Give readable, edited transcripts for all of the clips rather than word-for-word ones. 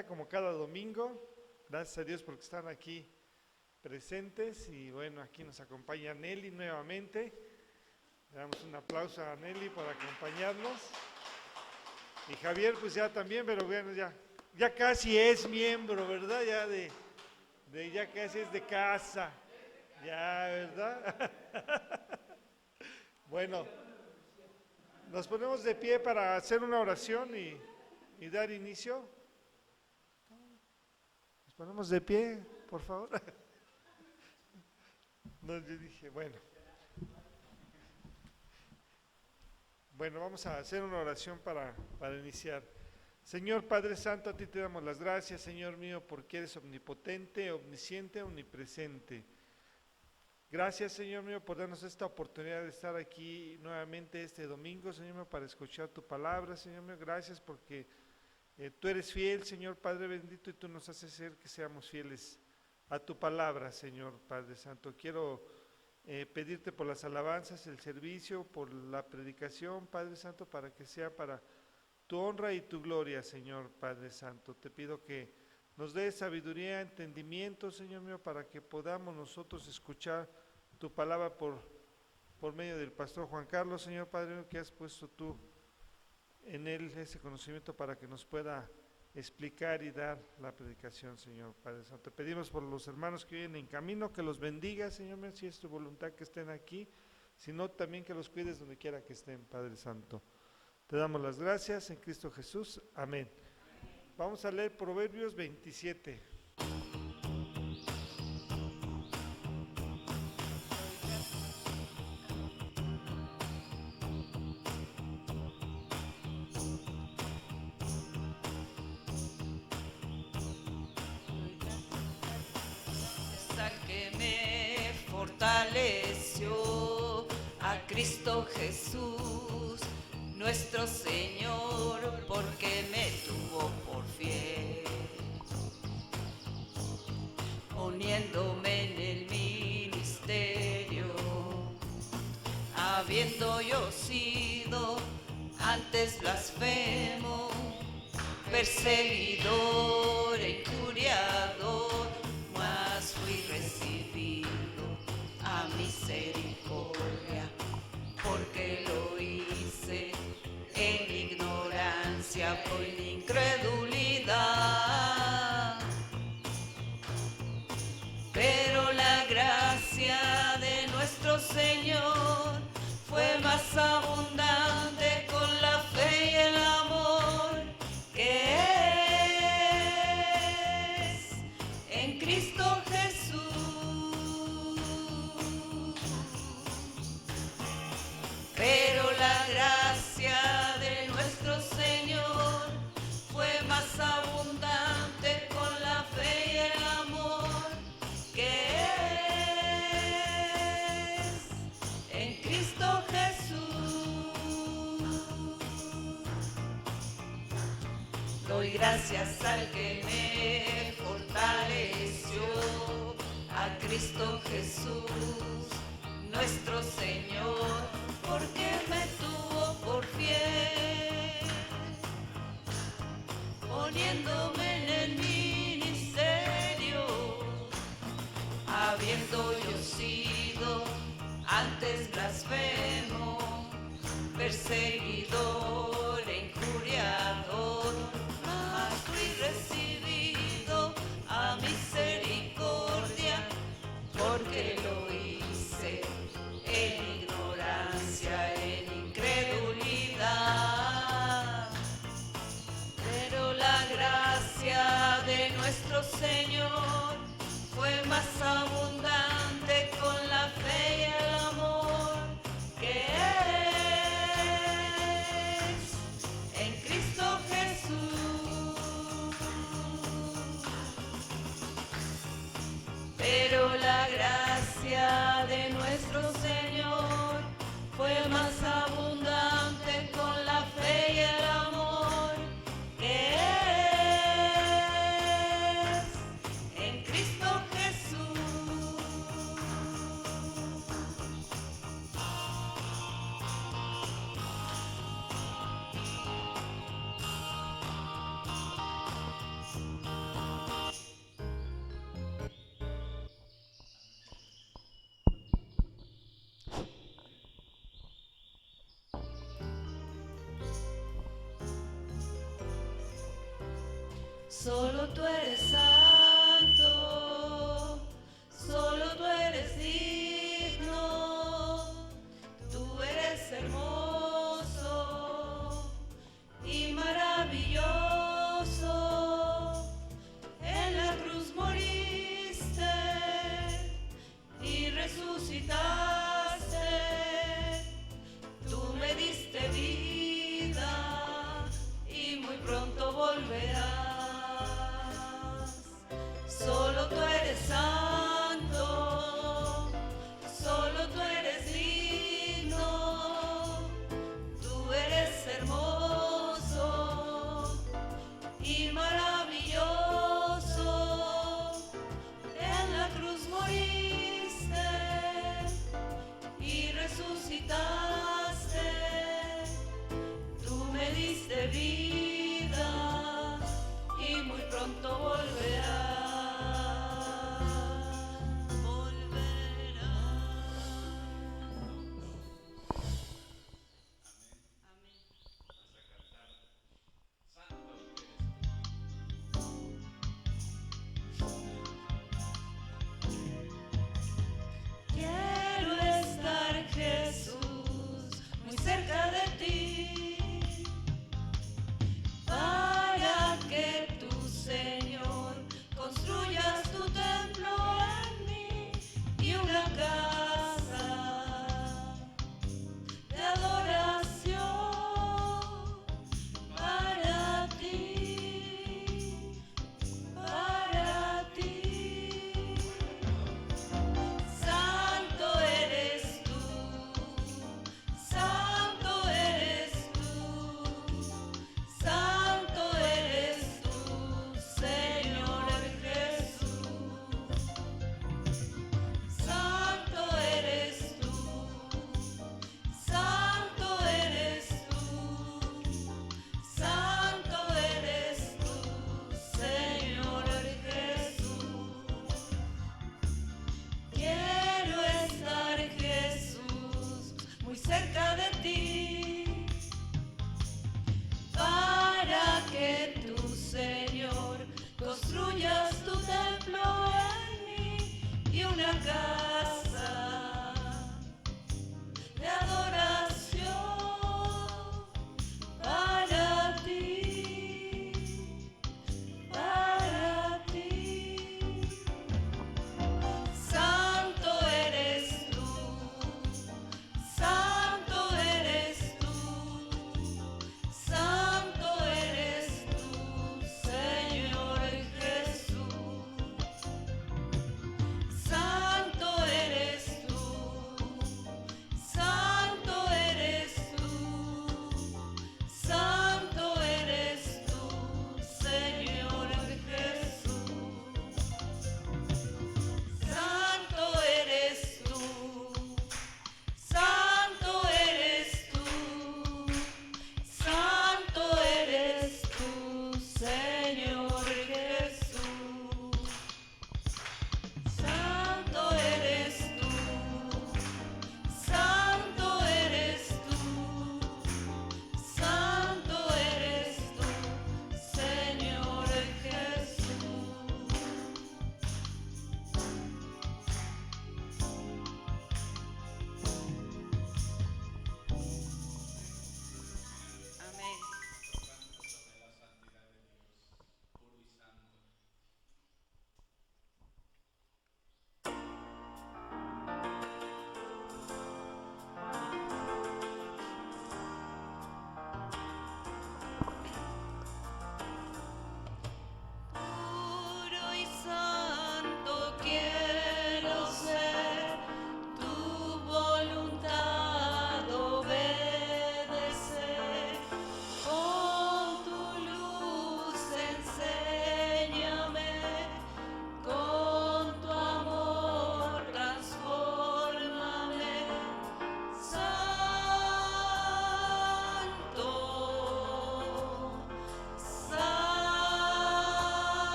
encanta como cada domingo. Gracias a Dios porque están aquí presentes y bueno, aquí nos acompaña Nelly nuevamente. Le damos un aplauso a Nelly por acompañarnos. Y Javier pues ya también, pero bueno, ya casi es miembro, ¿verdad? Ya casi es de casa, ya, ¿verdad? Bueno, nos ponemos de pie para hacer una oración y dar inicio. Nos ponemos de pie, por favor. No, yo dije, bueno, vamos a hacer una oración para iniciar. Señor Padre Santo, a ti te damos las gracias, Señor mío, porque eres omnipotente, omnisciente, omnipresente. Gracias, Señor mío, por darnos esta oportunidad de estar aquí nuevamente este domingo, Señor mío, para escuchar tu palabra, Señor mío. Gracias porque tú eres fiel, Señor Padre bendito, y tú nos haces ser que seamos fieles a tu palabra, Señor Padre Santo. Quiero pedirte por las alabanzas, el servicio, por la predicación, Padre Santo, para que sea para tu honra y tu gloria, Señor Padre Santo. Te pido que nos des sabiduría, entendimiento, Señor mío, para que podamos nosotros escuchar tu palabra por medio del pastor Juan Carlos, Señor Padre mío, que has puesto tú en él ese conocimiento para que nos pueda explicar y dar la predicación, Señor Padre Santo. Te pedimos por los hermanos que vienen en camino, que los bendiga, Señor mío, si es tu voluntad que estén aquí, sino también que los cuides donde quiera que estén, Padre Santo. Te damos las gracias en Cristo Jesús. Amén. Vamos a leer Proverbios 27. Al que me fortaleció, a Cristo Jesús, nuestro Señor, porque me tuvo por fiel, poniéndome en el ministerio, habiendo yo sido antes blasfemo, perseguidor, injuriador, mas fui recibido a misericordia, porque lo hice en ignorancia, por incredulidad. Pero la gracia de nuestro Señor fue más abundante con la fe y el amor que es en Cristo Jesús. Pero la gracia de nuestro Señor fue más abundante con la fe y el amor que es en Cristo Jesús. Doy gracias al que me fortaleció, a Cristo Jesús, nuestro Señor, porque me tuvo por fiel, poniéndome en el ministerio, habiendo yo sido antes blasfemo, perseguidor e injuriador, mas fui recibido a misericordia, porque lo hice en ignorancia, en incredulidad. Pero la gracia de nuestro Señor fue más abundante con la fe y el amor que es en Cristo Jesús. Pero la gracia de nuestro Señor fue más abundante con la fe y el amor que es en Cristo Jesús. Solo tú eres santo, solo tú eres digno, tú eres hermoso y maravilloso. En la cruz moriste y resucitaste, tú me diste vida y muy pronto volverás.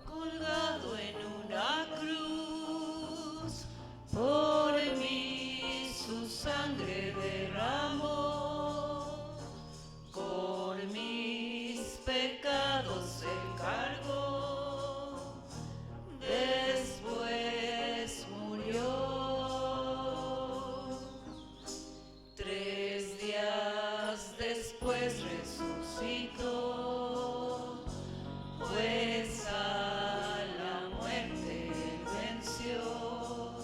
colgado en una cruz, por mí su sangre derramó, por mis pecados él cargó, después murió, 3 días después resucitó, pues a la muerte él venció,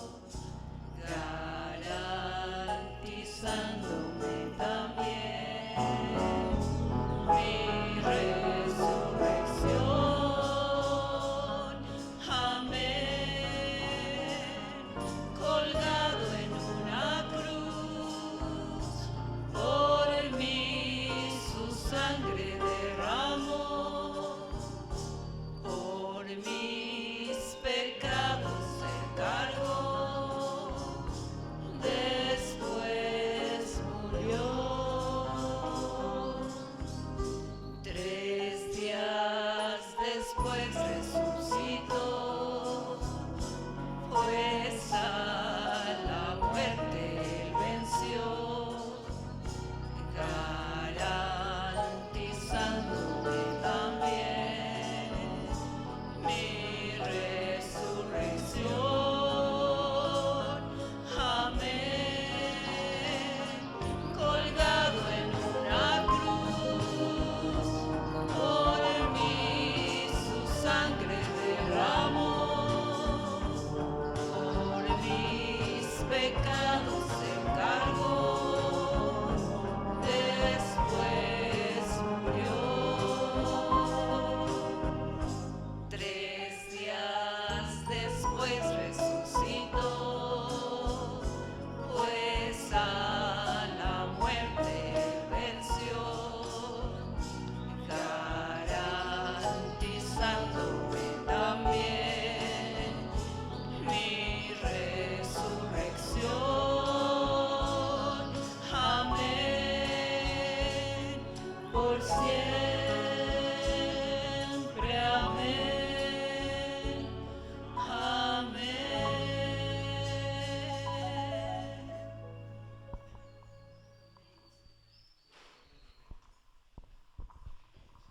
garantizándome también mi resurrección. Amén. Colgado en una cruz, por mí su sangre derramó, por mis pecados él cargó, después murió, 3 días después resucitó, pues a la muerte él venció, garantizándome también mi resurrección. Amén. Colgado en una cruz, por mí su sangre derramó, por mis pecados él cargó, después murió, 3 días después resucitó, pues a la muerte él venció, garantizándome también mi resurrección. Amén. Por siempre. Amén. Amén.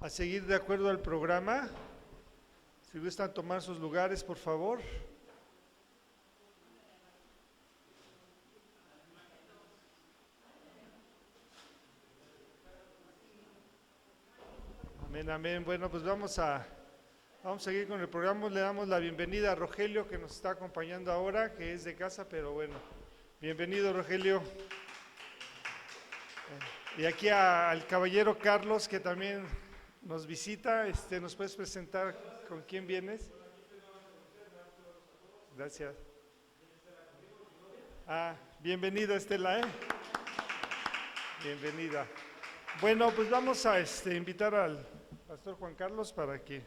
A seguir de acuerdo al programa, si gustan tomar sus lugares, por favor. Amén, amén. Bueno, pues vamos a seguir con el programa. Le damos la bienvenida a Rogelio, que nos está acompañando ahora, que es de casa, pero bueno, bienvenido, Rogelio. Y aquí al caballero Carlos, que también nos visita. ¿Nos puedes presentar con quién vienes? Gracias. Bienvenida, Estela, Bienvenida. Bueno, pues vamos a invitar al pastor Juan Carlos para que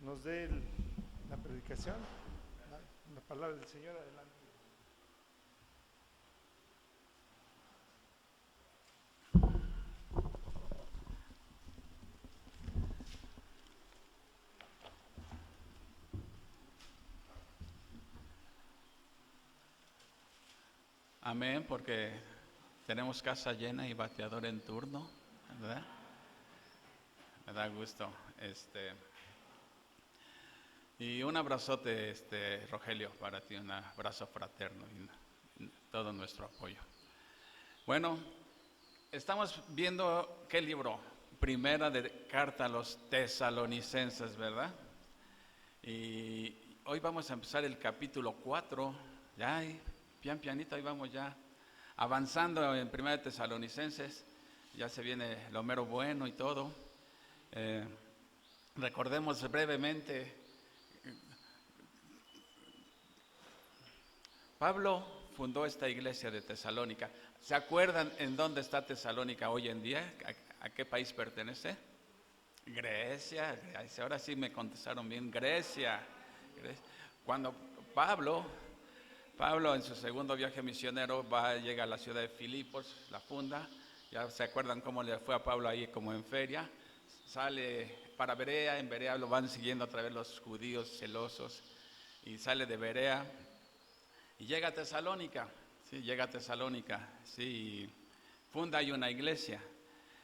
nos dé la predicación, la palabra del Señor. Adelante. Amén, porque tenemos casa llena y bateador en turno, ¿verdad? Me da gusto. Y un abrazote, Rogelio, para ti, un abrazo fraterno y todo nuestro apoyo. Bueno, estamos viendo qué libro, primera de carta a los tesalonicenses, ¿verdad? Y hoy vamos a empezar el capítulo 4, ya pianito, ahí vamos ya avanzando en primera de Tesalonicenses, ya se viene lo mero bueno y todo. Recordemos brevemente, Pablo fundó esta iglesia de Tesalónica. ¿Se acuerdan en dónde está Tesalónica hoy en día? ¿A qué país pertenece? Grecia. Ahora sí me contestaron bien, Grecia. Cuando Pablo en su segundo viaje misionero llega a la ciudad de Filipos, la funda, y Ya se acuerdan cómo le fue a Pablo ahí como en feria. Sale para Berea, en Berea lo van siguiendo otra vez los judíos celosos. Y sale de Berea y llega a Tesalónica. Sí, llega a Tesalónica. Sí, y funda ahí una iglesia.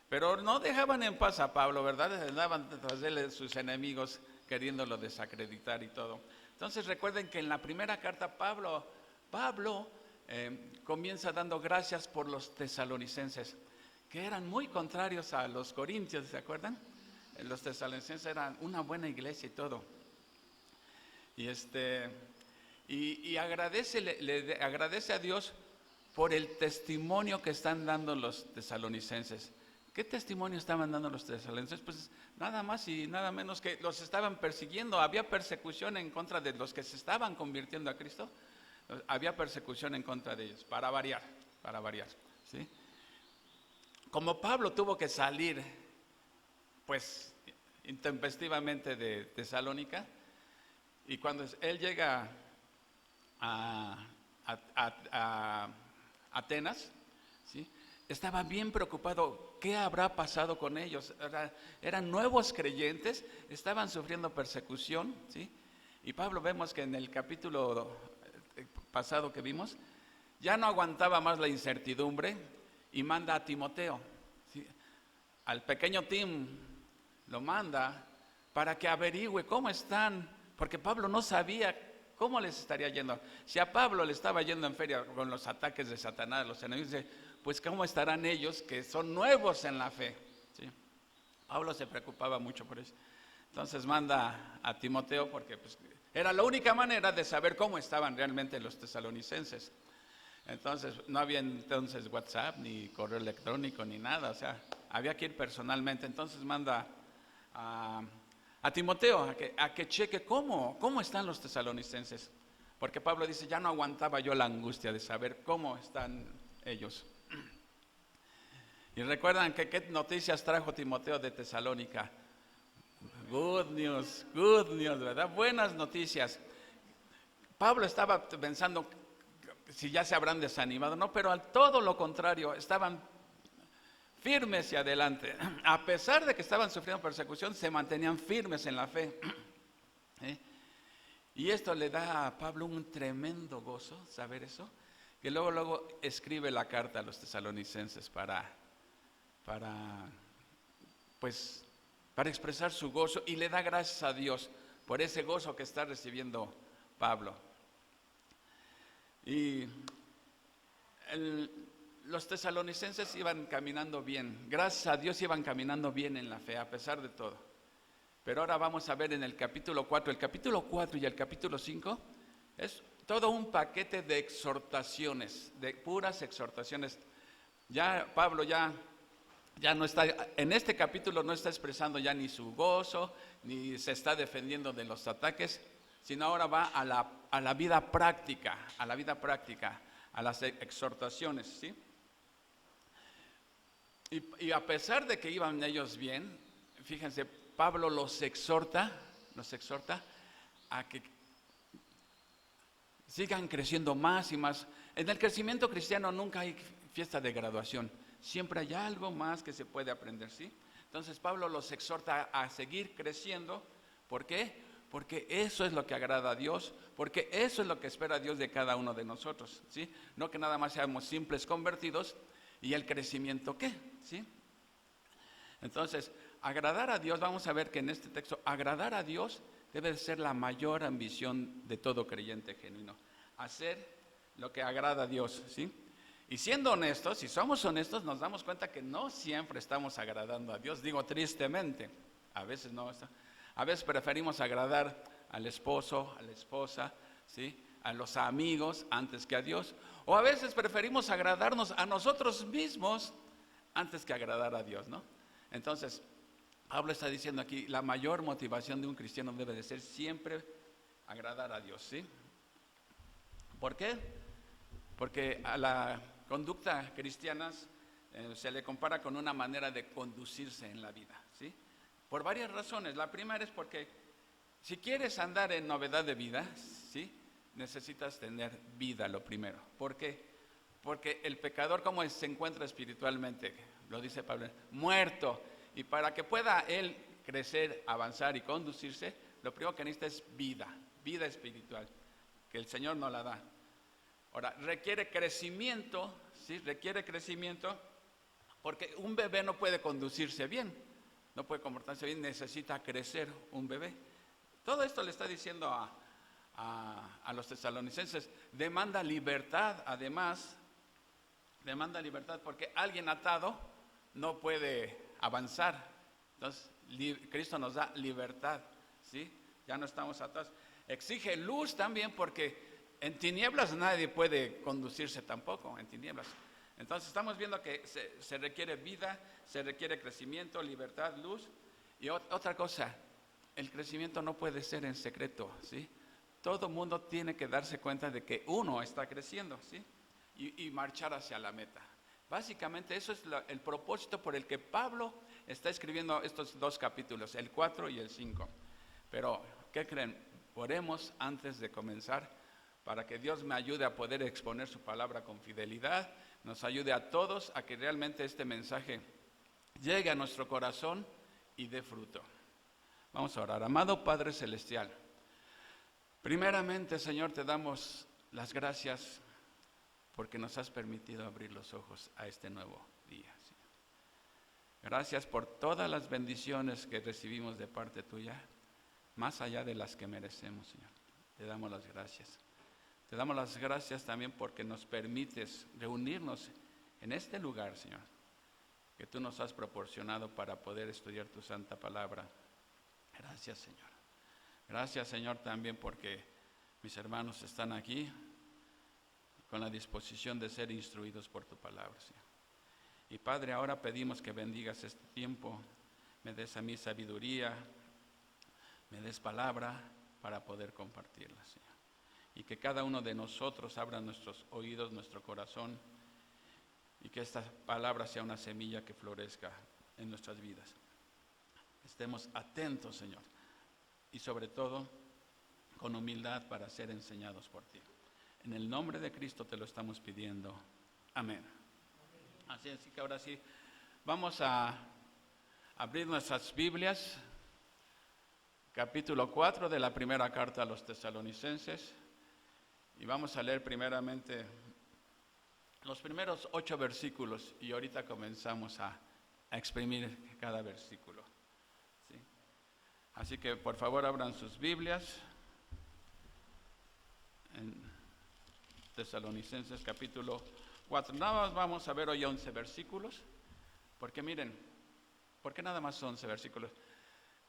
Pero no dejaban en paz a Pablo, ¿verdad? Andaban detrás de él sus enemigos queriéndolo desacreditar y todo. Entonces recuerden que en la primera carta Pablo comienza dando gracias por los tesalonicenses, que eran muy contrarios a los corintios, ¿se acuerdan? Los tesalonicenses eran una buena iglesia y todo. Y agradece, le agradece a Dios por el testimonio que están dando los tesalonicenses. ¿Qué testimonio estaban dando los tesalonicenses? Pues nada más y nada menos que los estaban persiguiendo. Había persecución en contra de los que se estaban convirtiendo a Cristo. Había persecución en contra de ellos, para variar, ¿sí? Como Pablo tuvo que salir, pues, intempestivamente de Tesalónica, y cuando él llega a Atenas, ¿sí?, estaba bien preocupado. ¿Qué habrá pasado con ellos? Eran nuevos creyentes, estaban sufriendo persecución, ¿sí? Y Pablo, vemos que en el capítulo pasado que vimos, ya no aguantaba más la incertidumbre y manda a Timoteo, ¿sí?, al pequeño Tim, lo manda para que averigüe cómo están, porque Pablo no sabía cómo les estaría yendo. Si a Pablo le estaba yendo en feria con los ataques de Satanás, los enemigos, pues cómo estarán ellos que son nuevos en la fe, ¿sí? Pablo se preocupaba mucho por eso. Entonces manda a Timoteo porque pues, era la única manera de saber cómo estaban realmente los tesalonicenses. Entonces no había entonces WhatsApp, ni correo electrónico, ni nada, o sea, había que ir personalmente. Entonces manda a Timoteo a que cheque cómo están los tesalonicenses, porque Pablo dice, ya no aguantaba yo la angustia de saber cómo están ellos. Y recuerdan que qué noticias trajo Timoteo de Tesalónica. Good news, ¿verdad? Buenas noticias. Pablo estaba pensando si ya se habrán desanimado, no, pero al todo lo contrario, estaban firmes y adelante. A pesar de que estaban sufriendo persecución, se mantenían firmes en la fe. Y esto le da a Pablo un tremendo gozo, saber eso, que luego escribe la carta a los tesalonicenses para expresar su gozo, y le da gracias a Dios por ese gozo que está recibiendo Pablo. Y los tesalonicenses iban caminando bien, gracias a Dios iban caminando bien en la fe, a pesar de todo. Pero ahora vamos a ver en el capítulo 4, el y el capítulo 5, es todo un paquete de exhortaciones, de puras exhortaciones. Ya Pablo ya no está, en este capítulo no está expresando ya ni su gozo, ni se está defendiendo de los ataques, sino ahora va a la vida práctica, a las exhortaciones, ¿sí? Y a pesar de que iban ellos bien, fíjense, Pablo los exhorta a que sigan creciendo más y más. En el crecimiento cristiano nunca hay fiesta de graduación, siempre hay algo más que se puede aprender, ¿sí? Entonces Pablo los exhorta a seguir creciendo. ¿Por qué? Porque eso es lo que agrada a Dios, porque eso es lo que espera Dios de cada uno de nosotros, ¿sí? No que nada más seamos simples convertidos y el crecimiento, ¿qué? ¿Sí? Entonces, agradar a Dios, vamos a ver que en este texto, agradar a Dios debe de ser la mayor ambición de todo creyente genuino. Hacer lo que agrada a Dios, ¿sí? Y siendo honestos, si somos honestos, nos damos cuenta que no siempre estamos agradando a Dios. Digo tristemente, a veces no. A veces preferimos agradar al esposo, a la esposa, ¿sí?, a los amigos antes que a Dios. O a veces preferimos agradarnos a nosotros mismos antes que agradar a Dios, ¿no? Entonces, Pablo está diciendo aquí, la mayor motivación de un cristiano debe de ser siempre agradar a Dios, ¿sí? ¿Por qué? Porque a la conducta cristiana se le compara con una manera de conducirse en la vida, ¿sí? Por varias razones. La primera es porque si quieres andar en novedad de vida, ¿sí?, necesitas tener vida lo primero. ¿Por qué? Porque el pecador, ¿cómo se encuentra espiritualmente? Lo dice Pablo, muerto. Y para que pueda él crecer, avanzar y conducirse, lo primero que necesita es vida espiritual, que el Señor nos la da. Ahora, requiere crecimiento, ¿sí? Requiere crecimiento, porque un bebé no puede conducirse bien, no puede comportarse bien, necesita crecer un bebé. Todo esto le está diciendo a los tesalonicenses, demanda libertad, además, demanda libertad, porque alguien atado no puede avanzar. Entonces, Cristo nos da libertad, ¿sí? Ya no estamos atados. Exige luz también, porque en tinieblas nadie puede conducirse tampoco, en tinieblas. Entonces estamos viendo que se requiere vida, se requiere crecimiento, libertad, luz. Y otra cosa, el crecimiento no puede ser en secreto, ¿sí? Todo mundo tiene que darse cuenta de que uno está creciendo, ¿sí? Y marchar hacia la meta. Básicamente eso es el propósito por el que Pablo está escribiendo estos 2 capítulos, el 4 y el 5. Pero, ¿qué creen? Oremos antes de comenzar, para que Dios me ayude a poder exponer su palabra con fidelidad, nos ayude a todos a que realmente este mensaje llegue a nuestro corazón y dé fruto. Vamos a orar. Amado Padre Celestial, primeramente, Señor, te damos las gracias porque nos has permitido abrir los ojos a este nuevo día, Señor. Gracias por todas las bendiciones que recibimos de parte tuya, más allá de las que merecemos, Señor. Te damos las gracias. Te damos las gracias también porque nos permites reunirnos en este lugar, Señor, que tú nos has proporcionado para poder estudiar tu santa palabra. Gracias, Señor. Gracias, Señor, también porque mis hermanos están aquí con la disposición de ser instruidos por tu palabra, Señor. Y Padre, ahora pedimos que bendigas este tiempo, me des a mí sabiduría, me des palabra para poder compartirla, Señor. Y que cada uno de nosotros abra nuestros oídos, nuestro corazón, y que esta palabra sea una semilla que florezca en nuestras vidas. Estemos atentos, Señor, y sobre todo con humildad para ser enseñados por ti. En el nombre de Cristo te lo estamos pidiendo. Amén. Así que ahora sí, vamos a abrir nuestras Biblias, capítulo 4 de la primera carta a los tesalonicenses. Y vamos a leer primeramente los primeros 8 versículos y ahorita comenzamos a exprimir cada versículo, ¿sí? Así que por favor abran sus Biblias en Tesalonicenses capítulo 4. Nada más vamos a ver hoy 11 versículos, porque miren, ¿por qué nada más 11 versículos?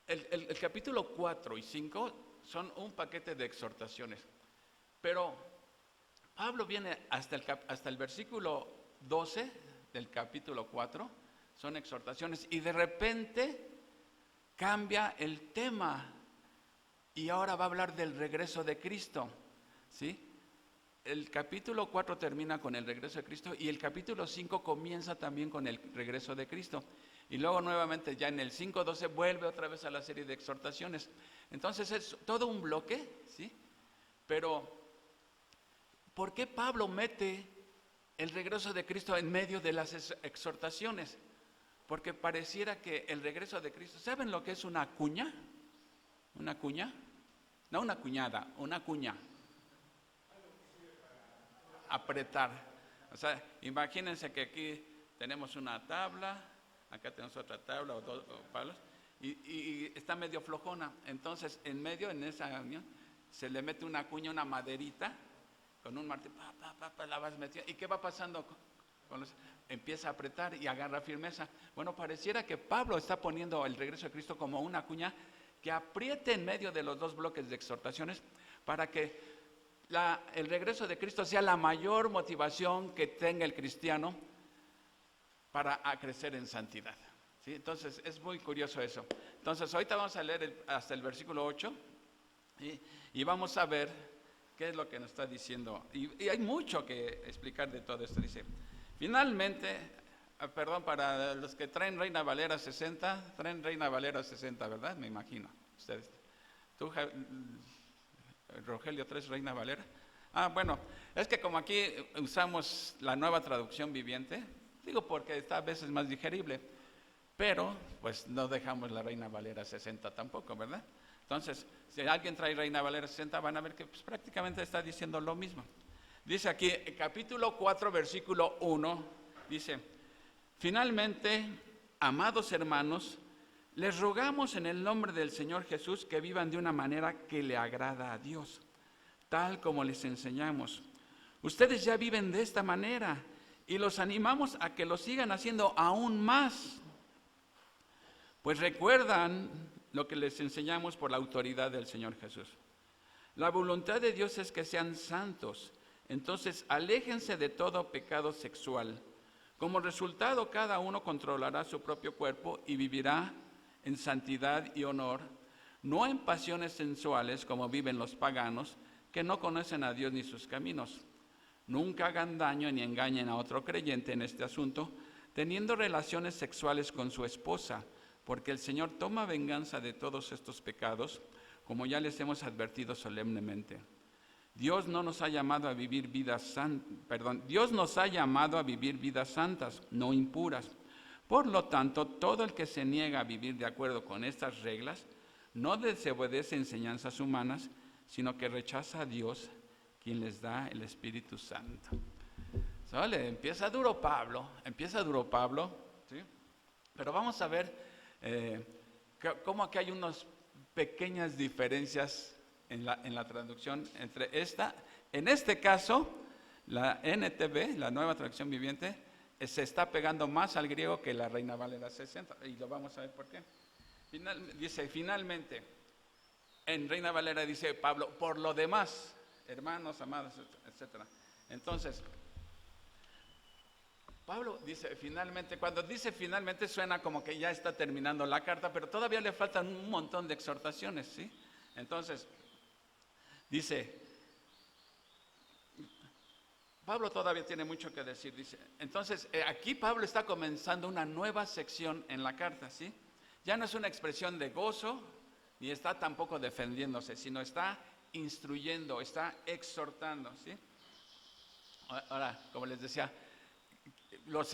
El capítulo 4 y 5 son un paquete de exhortaciones. Pero Pablo viene hasta el versículo 12 del capítulo 4, son exhortaciones, y de repente cambia el tema y ahora va a hablar del regreso de Cristo, ¿sí? El capítulo 4 termina con el regreso de Cristo y el capítulo 5 comienza también con el regreso de Cristo. Y luego nuevamente ya en el 5:12 vuelve otra vez a la serie de exhortaciones. Entonces es todo un bloque, ¿sí? Pero ¿por qué Pablo mete el regreso de Cristo en medio de las exhortaciones? Porque pareciera que el regreso de Cristo, ¿saben lo que es una cuña? ¿Una cuña? No una cuñada, una cuña. Apretar. O sea, imagínense que aquí tenemos una tabla, acá tenemos otra tabla o 2 palos, y está medio flojona. Entonces, en medio, en esa unión, se le mete una cuña, una maderita, con un martillo, la vas metiendo. ¿Y qué va pasando? Empieza a apretar y agarra firmeza. Bueno, pareciera que Pablo está poniendo el regreso de Cristo como una cuña que apriete en medio de los 2 bloques de exhortaciones para que el regreso de Cristo sea la mayor motivación que tenga el cristiano para crecer en santidad, ¿sí? Entonces es muy curioso eso. Entonces ahorita vamos a leer hasta el versículo 8, ¿sí? Y vamos a ver qué es lo que nos está diciendo. Y hay mucho que explicar de todo esto. Dice, finalmente, para los que traen Reina Valera 60, traen Reina Valera 60, ¿verdad? Me imagino, ustedes. ¿Tú, Rogelio, traes Reina Valera? Bueno, Es que como aquí usamos la Nueva Traducción Viviente, digo porque está a veces más digerible, pero pues no dejamos la Reina Valera 60 tampoco, ¿verdad? Entonces, si alguien trae Reina Valera 60, van a ver que pues, prácticamente está diciendo lo mismo. Dice aquí, capítulo 4, versículo 1, dice: finalmente, amados hermanos, les rogamos en el nombre del Señor Jesús que vivan de una manera que le agrada a Dios, tal como les enseñamos. Ustedes ya viven de esta manera y los animamos a que lo sigan haciendo aún más, pues recuerdan lo que les enseñamos por la autoridad del Señor Jesús. La voluntad de Dios es que sean santos, entonces aléjense de todo pecado sexual. Como resultado, cada uno controlará su propio cuerpo y vivirá en santidad y honor, no en pasiones sensuales como viven los paganos, que no conocen a Dios ni sus caminos. Nunca hagan daño ni engañen a otro creyente en este asunto, teniendo relaciones sexuales con su esposa, porque el Señor toma venganza de todos estos pecados, como ya les hemos advertido solemnemente. Dios nos ha llamado a vivir vidas santas, no impuras. Por lo tanto, todo el que se niega a vivir de acuerdo con estas reglas no desobedece enseñanzas humanas, sino que rechaza a Dios, quien les da el Espíritu Santo. ¿Sale? Empieza duro Pablo, ¿sí? Pero vamos a ver cómo aquí hay unas pequeñas diferencias en la traducción entre esta. En este caso, la NTV, la Nueva Traducción Viviente, se está pegando más al griego que la Reina Valera 60, y lo vamos a ver por qué. Dice, finalmente, en Reina Valera dice Pablo, por lo demás, hermanos, amados, etc. Entonces, Pablo dice finalmente, cuando dice finalmente suena como que ya está terminando la carta, pero todavía le faltan un montón de exhortaciones, ¿sí? Entonces, dice, Pablo todavía tiene mucho que decir, dice. Entonces, aquí Pablo está comenzando una nueva sección en la carta, ¿sí? Ya no es una expresión de gozo, ni está tampoco defendiéndose, sino está instruyendo, está exhortando, ¿sí? Ahora, como les decía, los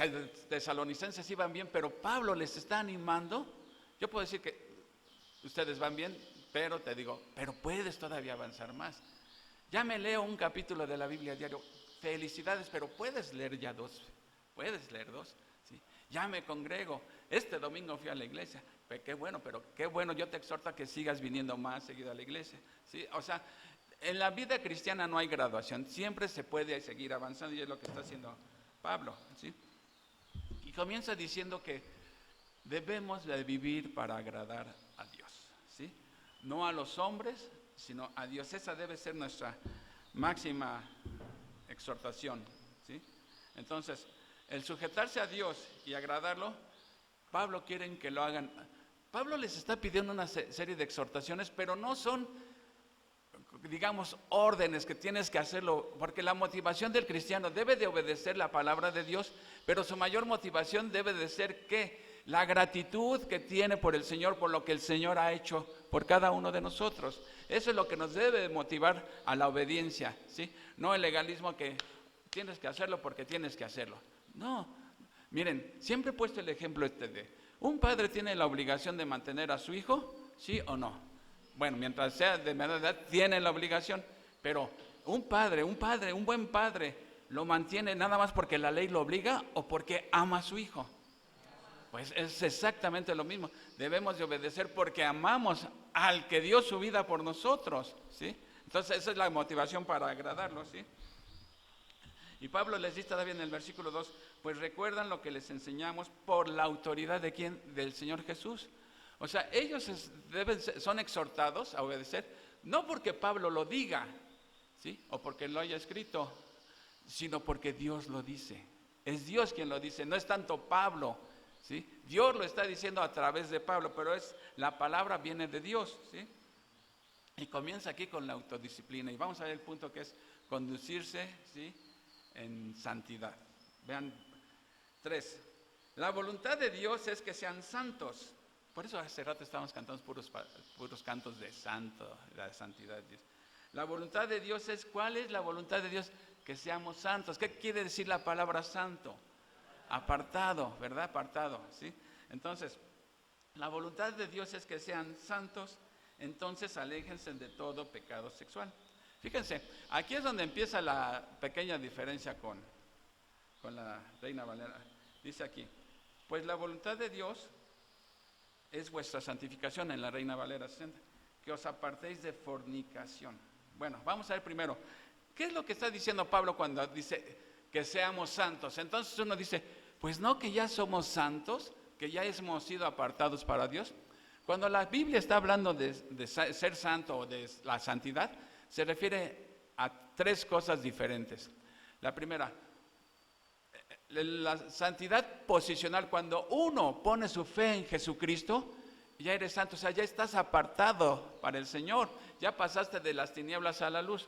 tesalonicenses iban bien, pero Pablo les está animando. Yo puedo decir que ustedes van bien, pero te digo, pero puedes todavía avanzar más. Ya me leo un capítulo de la Biblia diario. Felicidades, pero puedes leer ya dos. ¿Sí? Ya me congrego. Este domingo fui a la iglesia. Qué bueno, pero qué bueno. Yo te exhorto a que sigas viniendo más seguido a la iglesia. ¿Sí? O sea, en la vida cristiana no hay graduación. Siempre se puede seguir avanzando y es lo que está haciendo Pablo. ¿Sí? Y comienza diciendo que debemos de vivir para agradar a Dios. ¿Sí? No a los hombres, sino a Dios. Esa debe ser nuestra máxima exhortación, ¿sí? Entonces, el sujetarse a Dios y agradarlo, Pablo quiere que lo hagan. Pablo les está pidiendo una serie de exhortaciones, pero no son, digamos, órdenes que tienes que hacerlo, porque la motivación del cristiano debe de obedecer la palabra de Dios, pero su mayor motivación debe de ser ¿qué? La gratitud que tiene por el Señor, por lo que el Señor ha hecho por cada uno de nosotros. Eso es lo que nos debe de motivar a la obediencia, ¿sí? No el legalismo que tienes que hacerlo porque tienes que hacerlo. No, miren, siempre he puesto el ejemplo de un padre tiene la obligación de mantener a su hijo, ¿sí o no? Bueno, mientras sea de menor edad, tiene la obligación, pero un buen padre, ¿lo mantiene nada más porque la ley lo obliga o porque ama a su hijo? Pues es exactamente lo mismo. Debemos de obedecer porque amamos al que dio su vida por nosotros, ¿sí? Entonces esa es la motivación para agradarlo, ¿sí? Y Pablo les dice todavía en el versículo 2, pues recuerdan lo que les enseñamos por la autoridad de ¿quién? Del Señor Jesús. O sea, ellos son exhortados a obedecer, no porque Pablo lo diga, ¿sí? O porque lo haya escrito, sino porque Dios lo dice. Es Dios quien lo dice, no es tanto Pablo, ¿sí? Dios lo está diciendo a través de Pablo, pero la palabra viene de Dios, ¿sí? Y comienza aquí con la autodisciplina. Y vamos a ver el punto que es conducirse, ¿sí? En santidad. Vean, 3. La voluntad de Dios es que sean santos. Por eso hace rato estábamos cantando puros cantos de santo, la santidad de Dios. La voluntad de Dios es, ¿cuál es la voluntad de Dios? que seamos santos. ¿Qué quiere decir la palabra santo? Apartado, ¿verdad? Apartado, ¿sí? Entonces, la voluntad de Dios es que sean santos, entonces aléjense de todo pecado sexual. Fíjense, aquí es donde empieza la pequeña diferencia con la Reina Valera. Dice aquí, pues la voluntad de Dios es vuestra santificación, en la Reina Valera 60, que os apartéis de fornicación. Bueno, vamos a ver primero, ¿qué es lo que está diciendo Pablo cuando dice que seamos santos? Entonces uno dice, pues no, que ya somos santos, que ya hemos sido apartados para Dios. Cuando la Biblia está hablando de ser santo o de la santidad, se refiere a tres cosas diferentes. La primera, la santidad posicional, cuando uno pone su fe en Jesucristo, ya eres santo, o sea, ya estás apartado para el Señor, ya pasaste de las tinieblas a la luz.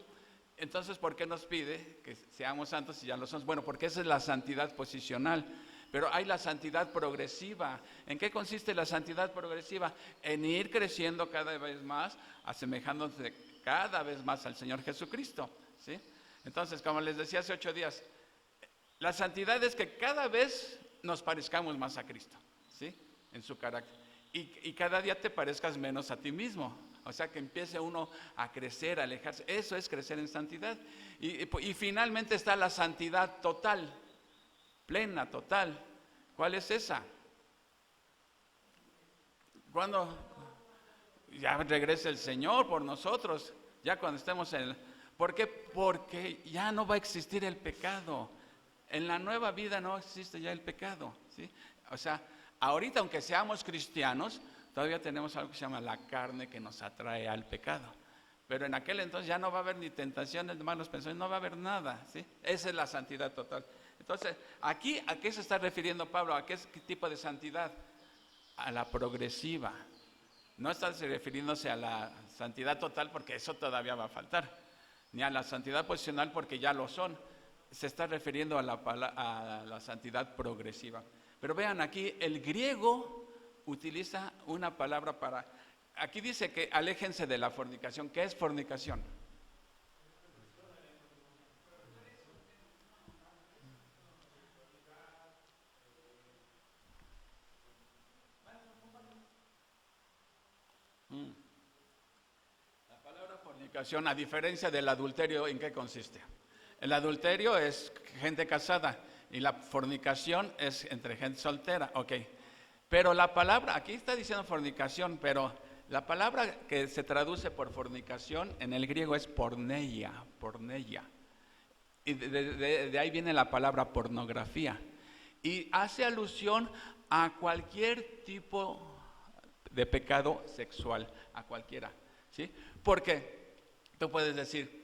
Entonces, ¿por qué nos pide que seamos santos si ya lo somos? Bueno, porque esa es la santidad posicional, pero hay la santidad progresiva. ¿En qué consiste la santidad progresiva? En ir creciendo cada vez más, asemejándose cada vez más al Señor Jesucristo, ¿sí? Entonces, como les decía hace 8 días, la santidad es que cada vez nos parezcamos más a Cristo, ¿sí? En su carácter. Y cada día te parezcas menos a ti mismo. O sea, que empiece uno a crecer, a alejarse. Eso es crecer en santidad. Y finalmente está la santidad total, plena, total. ¿Cuál es esa? Cuando ya regrese el Señor por nosotros, ya cuando estemos en... ¿Por qué? Porque ya no va a existir el pecado. En la nueva vida no existe ya el pecado, ¿sí? O sea, ahorita aunque seamos cristianos, todavía tenemos algo que se llama la carne que nos atrae al pecado. Pero en aquel entonces ya no va a haber ni tentaciones, ni malos pensamientos, no va a haber nada, ¿sí? Esa es la santidad total. Entonces, aquí, ¿a qué se está refiriendo Pablo? ¿A qué tipo de santidad? A la progresiva. No está refiriéndose a la santidad total porque eso todavía va a faltar, ni a la santidad posicional porque ya lo son. Se está refiriendo a la santidad progresiva. Pero vean aquí, el griego utiliza una palabra para... Aquí dice que aléjense de la fornicación. ¿Qué es fornicación? La palabra fornicación, a diferencia del adulterio, ¿en qué consiste? El adulterio es gente casada y la fornicación es entre gente soltera, ok. Pero la palabra, aquí está diciendo fornicación, pero la palabra que se traduce por fornicación en el griego es porneia. Y de ahí viene la palabra pornografía. Y hace alusión a cualquier tipo de pecado sexual, a cualquiera, ¿sí? Porque tú puedes decir,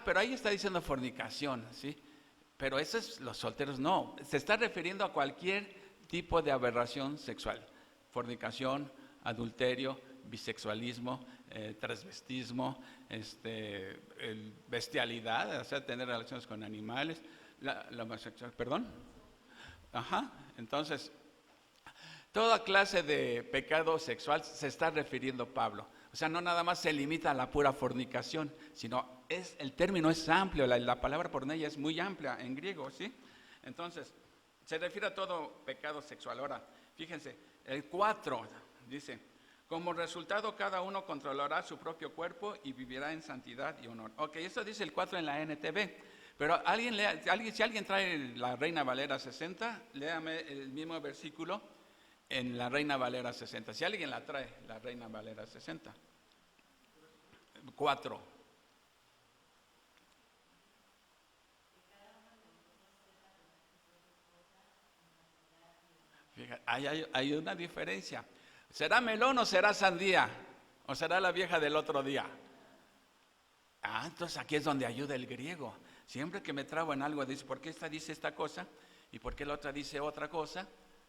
pero ahí está diciendo fornicación, ¿sí? Pero eso es los solteros, no. Se está refiriendo a cualquier tipo de aberración sexual. Fornicación, adulterio, bisexualismo, transvestismo, bestialidad, o sea, tener relaciones con animales, la homosexualidad, perdón. Ajá, entonces, toda clase de pecado sexual se está refiriendo Pablo. O sea, no nada más se limita a la pura fornicación, sino el término es amplio, la palabra porneia es muy amplia en griego, ¿sí? Entonces, se refiere a todo pecado sexual. Ahora, fíjense, el 4 dice, como resultado cada uno controlará su propio cuerpo y vivirá en santidad y honor. Ok, eso dice el 4 en la NTV, pero si alguien trae la Reina Valera 60, léame el mismo versículo en la Reina Valera 60. Si alguien la trae, la Reina Valera 60. 4. Fíjate, hay una diferencia. ¿Será melón o será sandía? ¿O será la vieja del otro día? Entonces aquí es donde ayuda el griego. Siempre que me trabo en algo, dice, ¿por qué esta dice esta cosa? ¿Y por qué la otra dice otra cosa?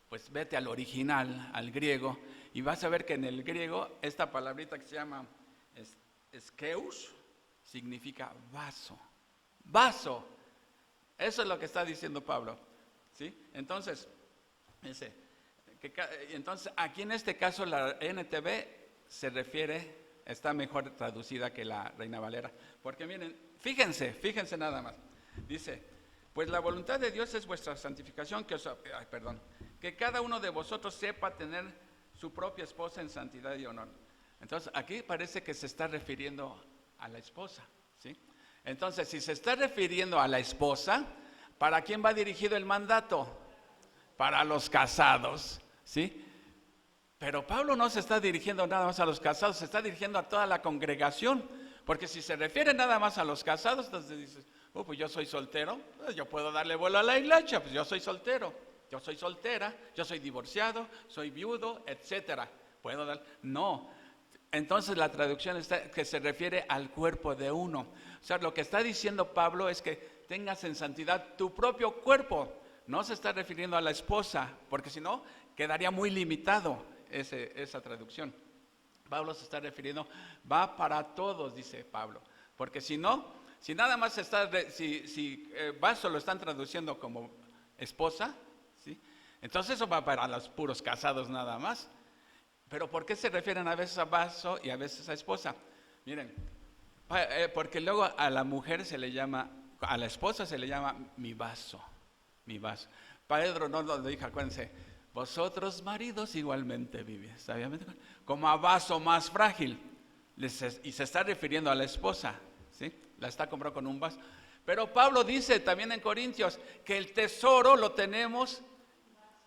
Pues vete al original, al griego, y vas a ver que en el griego esta palabrita que se llama eskeus significa vaso. Vaso. Eso es lo que está diciendo Pablo, ¿sí? Entonces, entonces aquí en este caso la NTV se refiere, está mejor traducida que la Reina Valera. Porque miren, fíjense nada más. Dice, pues la voluntad de Dios es vuestra santificación, que cada uno de vosotros sepa tener su propia esposa en santidad y honor. Entonces, aquí parece que se está refiriendo a la esposa, ¿sí? Entonces, si se está refiriendo a la esposa, ¿para quién va dirigido el mandato? Para los casados, ¿sí? Pero Pablo no se está dirigiendo nada más a los casados, se está dirigiendo a toda la congregación, porque si se refiere nada más a los casados, entonces dices, pues yo soy soltero, pues yo puedo darle vuelo a la hilacha, pues yo soy soltero, yo soy soltera, yo soy divorciado, soy viudo, etcétera. ¿Puedo dar? No. Entonces la traducción está que se refiere al cuerpo de uno. O sea, lo que está diciendo Pablo es que tengas en santidad tu propio cuerpo. No se está refiriendo a la esposa, porque si no, quedaría muy limitado esa traducción. Pablo se está refiriendo, va para todos, dice Pablo. Porque si no, si nada más Vaso lo están traduciendo como esposa, ¿sí? Entonces eso va para los puros casados nada más. Pero ¿por qué se refieren a veces a vaso y a veces a esposa? Miren, porque luego a la mujer se le llama, a la esposa se le llama mi vaso, mi vaso. Pedro no lo dijo, acuérdense, vosotros maridos igualmente vivéis, como a vaso más frágil. Y se está refiriendo a la esposa, ¿sí? La está comprando con un vaso. Pero Pablo dice también en Corintios que el tesoro lo tenemos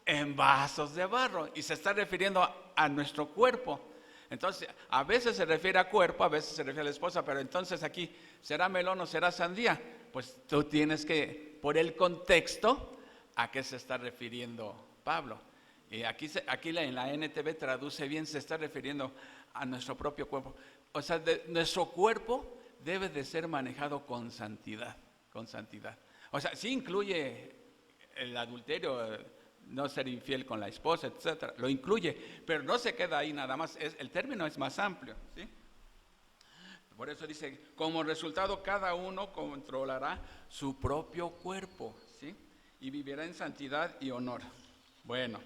en vasos de barro, y se está refiriendo a nuestro cuerpo. Entonces, a veces se refiere a cuerpo, a veces se refiere a la esposa, pero entonces aquí, ¿será melón o será sandía? Pues tú tienes que, por el contexto, ¿a qué se está refiriendo Pablo? Y aquí en la NTV traduce bien, se está refiriendo a nuestro propio cuerpo. O sea, nuestro cuerpo debe de ser manejado con santidad, con santidad. O sea, sí incluye el adulterio, no ser infiel con la esposa, etcétera, lo incluye, pero no se queda ahí nada más, el término es más amplio, ¿sí? Por eso dice, como resultado cada uno controlará su propio cuerpo, ¿sí? Y vivirá en santidad y honor. Bueno,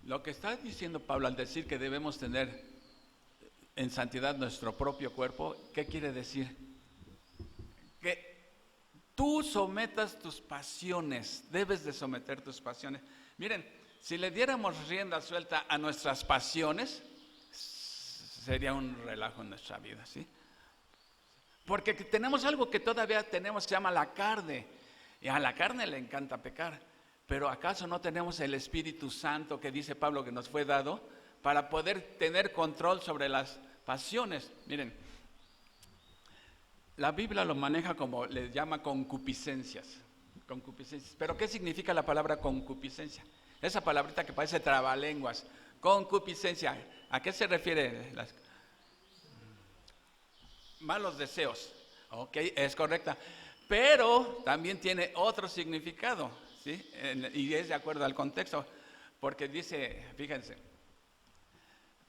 lo que está diciendo Pablo al decir que debemos tener en santidad nuestro propio cuerpo, ¿qué quiere decir? Que tú sometas tus pasiones, debes de someter tus pasiones. Miren, si le diéramos rienda suelta a nuestras pasiones, sería un relajo en nuestra vida, ¿sí? Porque tenemos algo que todavía tenemos, se llama la carne, y a la carne le encanta pecar. Pero ¿acaso no tenemos el Espíritu Santo que dice Pablo que nos fue dado para poder tener control sobre las pasiones? Miren, la Biblia lo maneja como, le llama concupiscencias. Pero ¿qué significa la palabra concupiscencia? Esa palabrita que parece trabalenguas. Concupiscencia, ¿a qué se refiere? Malos deseos. Ok, es correcta. Pero también tiene otro significado, ¿sí? Y es de acuerdo al contexto. Porque dice, fíjense,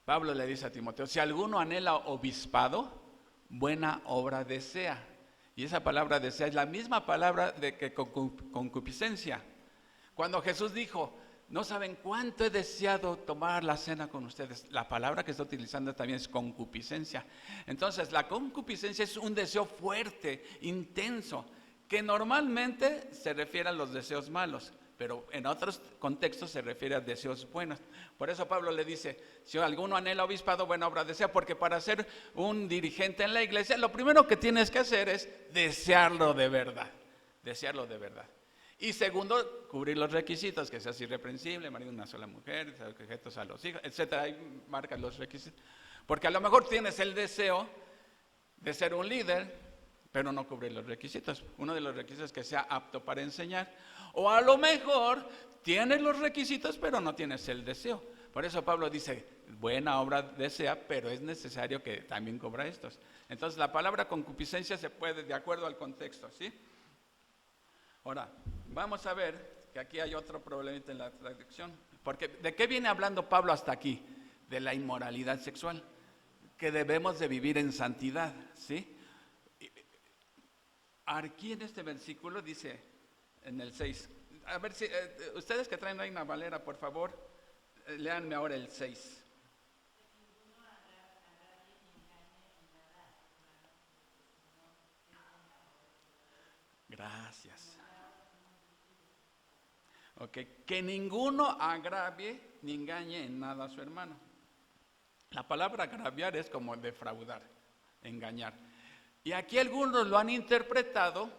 Pablo le dice a Timoteo, si alguno anhela obispado, buena obra desea. Y esa palabra desea es la misma palabra de que concupiscencia. Cuando Jesús dijo, no saben cuánto he deseado tomar la cena con ustedes, la palabra que está utilizando también es concupiscencia. Entonces la concupiscencia es un deseo fuerte, intenso, que normalmente se refiere a los deseos malos, pero en otros contextos se refiere a deseos buenos. Por eso Pablo le dice, si alguno anhela obispado, buena obra desea, porque para ser un dirigente en la iglesia, lo primero que tienes que hacer es desearlo de verdad, desearlo de verdad. Y segundo, cubrir los requisitos, que seas irreprensible, marido de una sola mujer, sujetos a los hijos, etcétera. Ahí marcan los requisitos. Porque a lo mejor tienes el deseo de ser un líder, pero no cubrir los requisitos. Uno de los requisitos es que sea apto para enseñar. O a lo mejor tienes los requisitos, pero no tienes el deseo. Por eso Pablo dice, buena obra desea, pero es necesario que también cubra estos. Entonces la palabra concupiscencia se puede, de acuerdo al contexto, ¿sí? Ahora, vamos a ver que aquí hay otro problemita en la traducción. Porque ¿de qué viene hablando Pablo hasta aquí? De la inmoralidad sexual. Que debemos de vivir en santidad, ¿sí? Aquí en este versículo dice, en el 6, a ver si ustedes que traen ahí una Valera, por favor, Léanme ahora el 6. Gracias. Ok, que ninguno agravie ni engañe en nada a su hermano. La palabra agraviar es como defraudar, engañar. Y aquí algunos lo han interpretado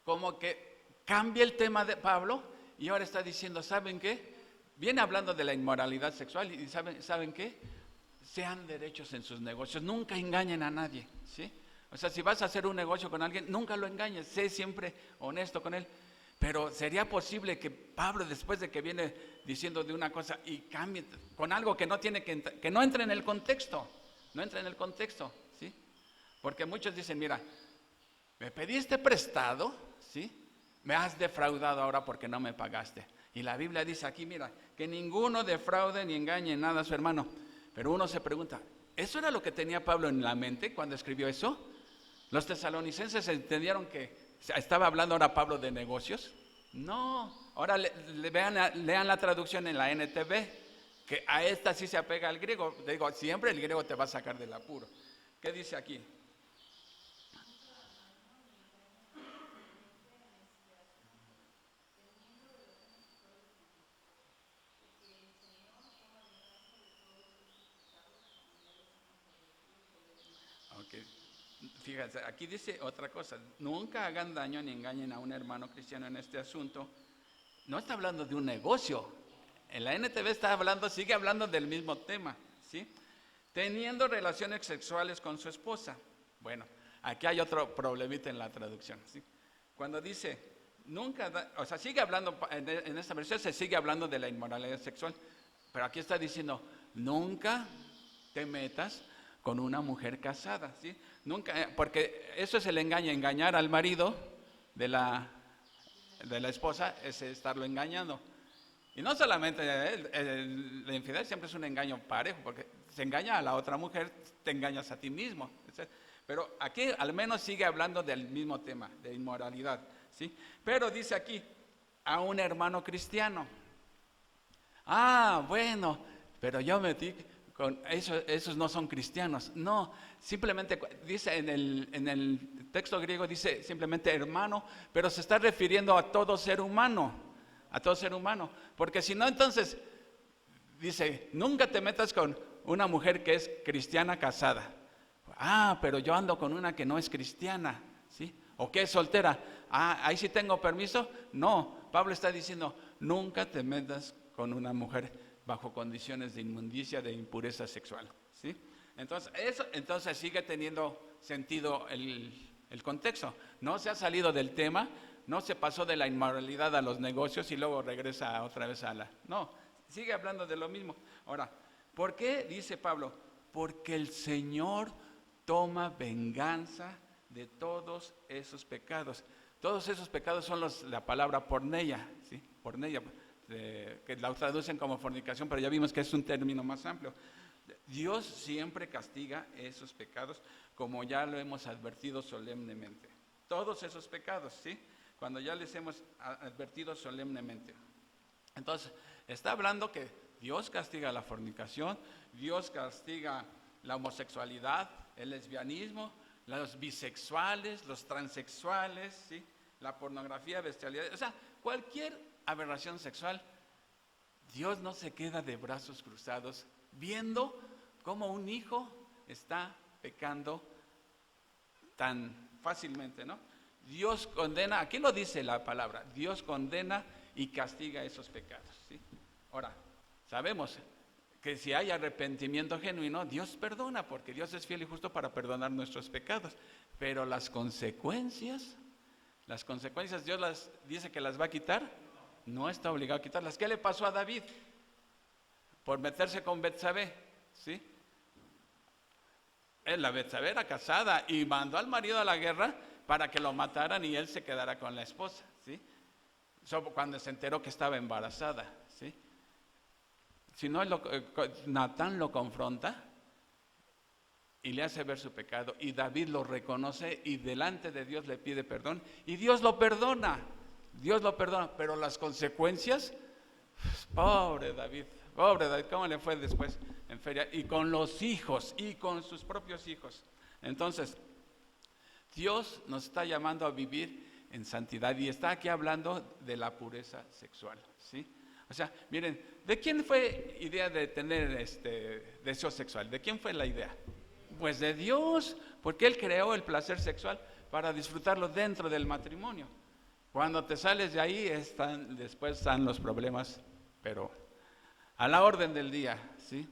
como que cambia el tema de Pablo y ahora está diciendo, ¿saben qué? Viene hablando de la inmoralidad sexual y ¿saben qué? Sean derechos en sus negocios, nunca engañen a nadie, ¿sí? O sea, si vas a hacer un negocio con alguien, nunca lo engañes, sé siempre honesto con él. Pero ¿sería posible que Pablo, después de que viene diciendo de una cosa y cambie con algo que no tiene que no entre en el contexto? No entra en el contexto, ¿sí? Porque muchos dicen, mira, me pediste prestado, ¿sí? Me has defraudado ahora porque no me pagaste. Y la Biblia dice aquí, mira, que ninguno defraude ni engañe en nada a su hermano. Pero uno se pregunta, ¿eso era lo que tenía Pablo en la mente cuando escribió eso? ¿Los tesalonicenses entendieron que estaba hablando ahora Pablo de negocios? No, ahora lean la traducción en la NTV, que a esta sí se apega al griego. Digo, siempre el griego te va a sacar del apuro. ¿Qué dice aquí? Okay. Fíjense, aquí dice otra cosa, nunca hagan daño ni engañen a un hermano cristiano en este asunto. No está hablando de un negocio, en la NTV está hablando, sigue hablando del mismo tema, ¿sí? Teniendo relaciones sexuales con su esposa. Bueno, aquí hay otro problemita en la traducción, ¿sí? Cuando dice, o sea, sigue hablando, en esta versión se sigue hablando de la inmoralidad sexual, pero aquí está diciendo, nunca te metas con una mujer casada, ¿sí? Nunca, porque eso es el engaño, engañar al marido de la esposa es estarlo engañando. Y no solamente la infidelidad siempre es un engaño parejo, porque se engaña a la otra mujer, te engañas a ti mismo. Pero aquí al menos sigue hablando del mismo tema, de inmoralidad, ¿sí? Pero dice aquí, a un hermano cristiano. Ah, bueno, pero yo metí con esos no son cristianos. No, simplemente dice en el texto griego dice simplemente hermano, pero se está refiriendo a todo ser humano, porque si no entonces dice, nunca te metas con una mujer que es cristiana casada. Ah, pero yo ando con una que no es cristiana, ¿sí? O que es soltera. Ah, ahí sí tengo permiso. No, Pablo está diciendo, nunca te metas con una mujer bajo condiciones de inmundicia, de impureza sexual, ¿sí? Entonces sigue teniendo sentido el contexto. No se ha salido del tema, no se pasó de la inmoralidad a los negocios y luego regresa otra vez a no, sigue hablando de lo mismo. Ahora, ¿por qué dice Pablo? Porque el Señor toma venganza de todos esos pecados. Todos esos pecados son la palabra porneia, ¿sí? Porneia, que la traducen como fornicación, pero ya vimos que es un término más amplio. Dios siempre castiga esos pecados, como ya lo hemos advertido solemnemente. Todos esos pecados, ¿sí? Cuando ya les hemos advertido solemnemente. Entonces, está hablando que Dios castiga la fornicación, Dios castiga la homosexualidad, el lesbianismo, los bisexuales, los transexuales, ¿sí? La pornografía, bestialidad, o sea, cualquier aberración sexual. Dios no se queda de brazos cruzados viendo cómo un hijo está pecando tan fácilmente, ¿no? Dios condena, aquí lo dice la palabra, Dios condena y castiga esos pecados, ¿sí? Ahora, sabemos que si hay arrepentimiento genuino, Dios perdona, porque Dios es fiel y justo para perdonar nuestros pecados, pero las consecuencias Dios las dice que las va a quitar. No está obligado a quitarlas. ¿Qué le pasó a David? Por meterse con Betsabé, ¿sí? La Betsabé era casada y mandó al marido a la guerra para que lo mataran y él se quedara con la esposa, ¿sí? Cuando se enteró que estaba embarazada, ¿sí? Si no, Natán lo confronta y le hace ver su pecado y David lo reconoce y delante de Dios le pide perdón y Dios lo perdona, pero las consecuencias, pobre David, Pobre David, ¿cómo le fue después en feria? Y con los hijos, y con sus propios hijos. Entonces, Dios nos está llamando a vivir en santidad y está aquí hablando de la pureza sexual, ¿sí? O sea, miren, ¿de quién fue idea de tener deseo sexual? ¿De quién fue la idea? Pues de Dios, porque Él creó el placer sexual para disfrutarlo dentro del matrimonio. Cuando te sales de ahí, después están los problemas, pero a la orden del día, ¿sí?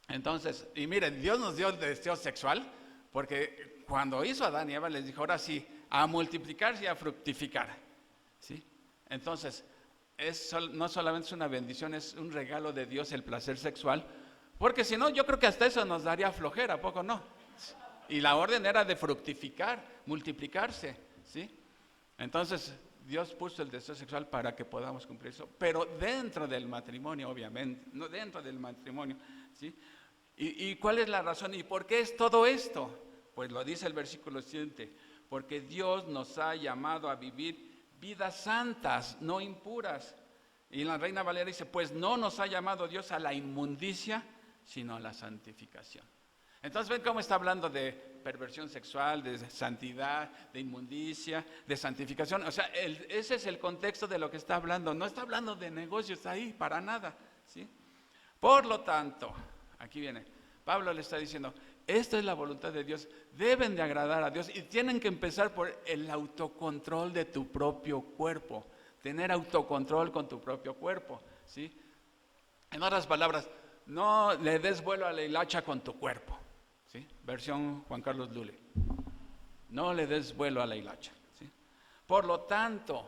Entonces, y miren, Dios nos dio el deseo sexual, porque cuando hizo a Adán y Eva les dijo, ahora sí, a multiplicarse y a fructificar, ¿sí? Entonces, no solamente es una bendición, es un regalo de Dios el placer sexual, porque si no, yo creo que hasta eso nos daría flojera, ¿a poco no? Y la orden era de fructificar, multiplicarse, ¿sí? Entonces, Dios puso el deseo sexual para que podamos cumplir eso, pero dentro del matrimonio, obviamente, no dentro del matrimonio, ¿sí? ¿Y cuál es la razón? ¿Y por qué es todo esto? Pues lo dice el versículo siguiente, porque Dios nos ha llamado a vivir vidas santas, no impuras. Y la Reina Valera dice, pues no nos ha llamado Dios a la inmundicia, sino a la santificación. Entonces ven cómo está hablando de perversión sexual, de santidad, de inmundicia, de santificación. O sea, ese es el contexto de lo que está hablando. No está hablando de negocios ahí, para nada, ¿sí? Por lo tanto, aquí viene, Pablo le está diciendo, esta es la voluntad de Dios, deben de agradar a Dios y tienen que empezar por el autocontrol de tu propio cuerpo, tener autocontrol con tu propio cuerpo, ¿sí? En otras palabras, no le des vuelo a la hilacha con tu cuerpo, ¿sí? Versión Juan Carlos Lule, no le des vuelo a la hilacha, ¿sí? Por lo tanto,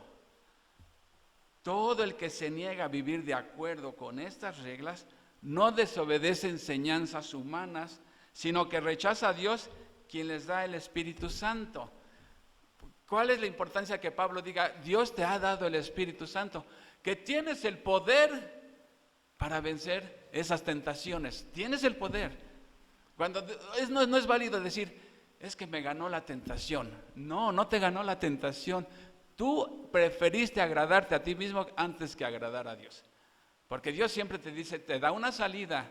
todo el que se niega a vivir de acuerdo con estas reglas, no desobedece enseñanzas humanas, sino que rechaza a Dios, quien les da el Espíritu Santo. ¿Cuál es la importancia que Pablo diga, Dios te ha dado el Espíritu Santo? Que tienes el poder para vencer esas tentaciones. Tienes el poder. No es válido decir, es que me ganó la tentación. No, no te ganó la tentación. Tú preferiste agradarte a ti mismo antes que agradar a Dios. Porque Dios siempre te dice, te da una salida,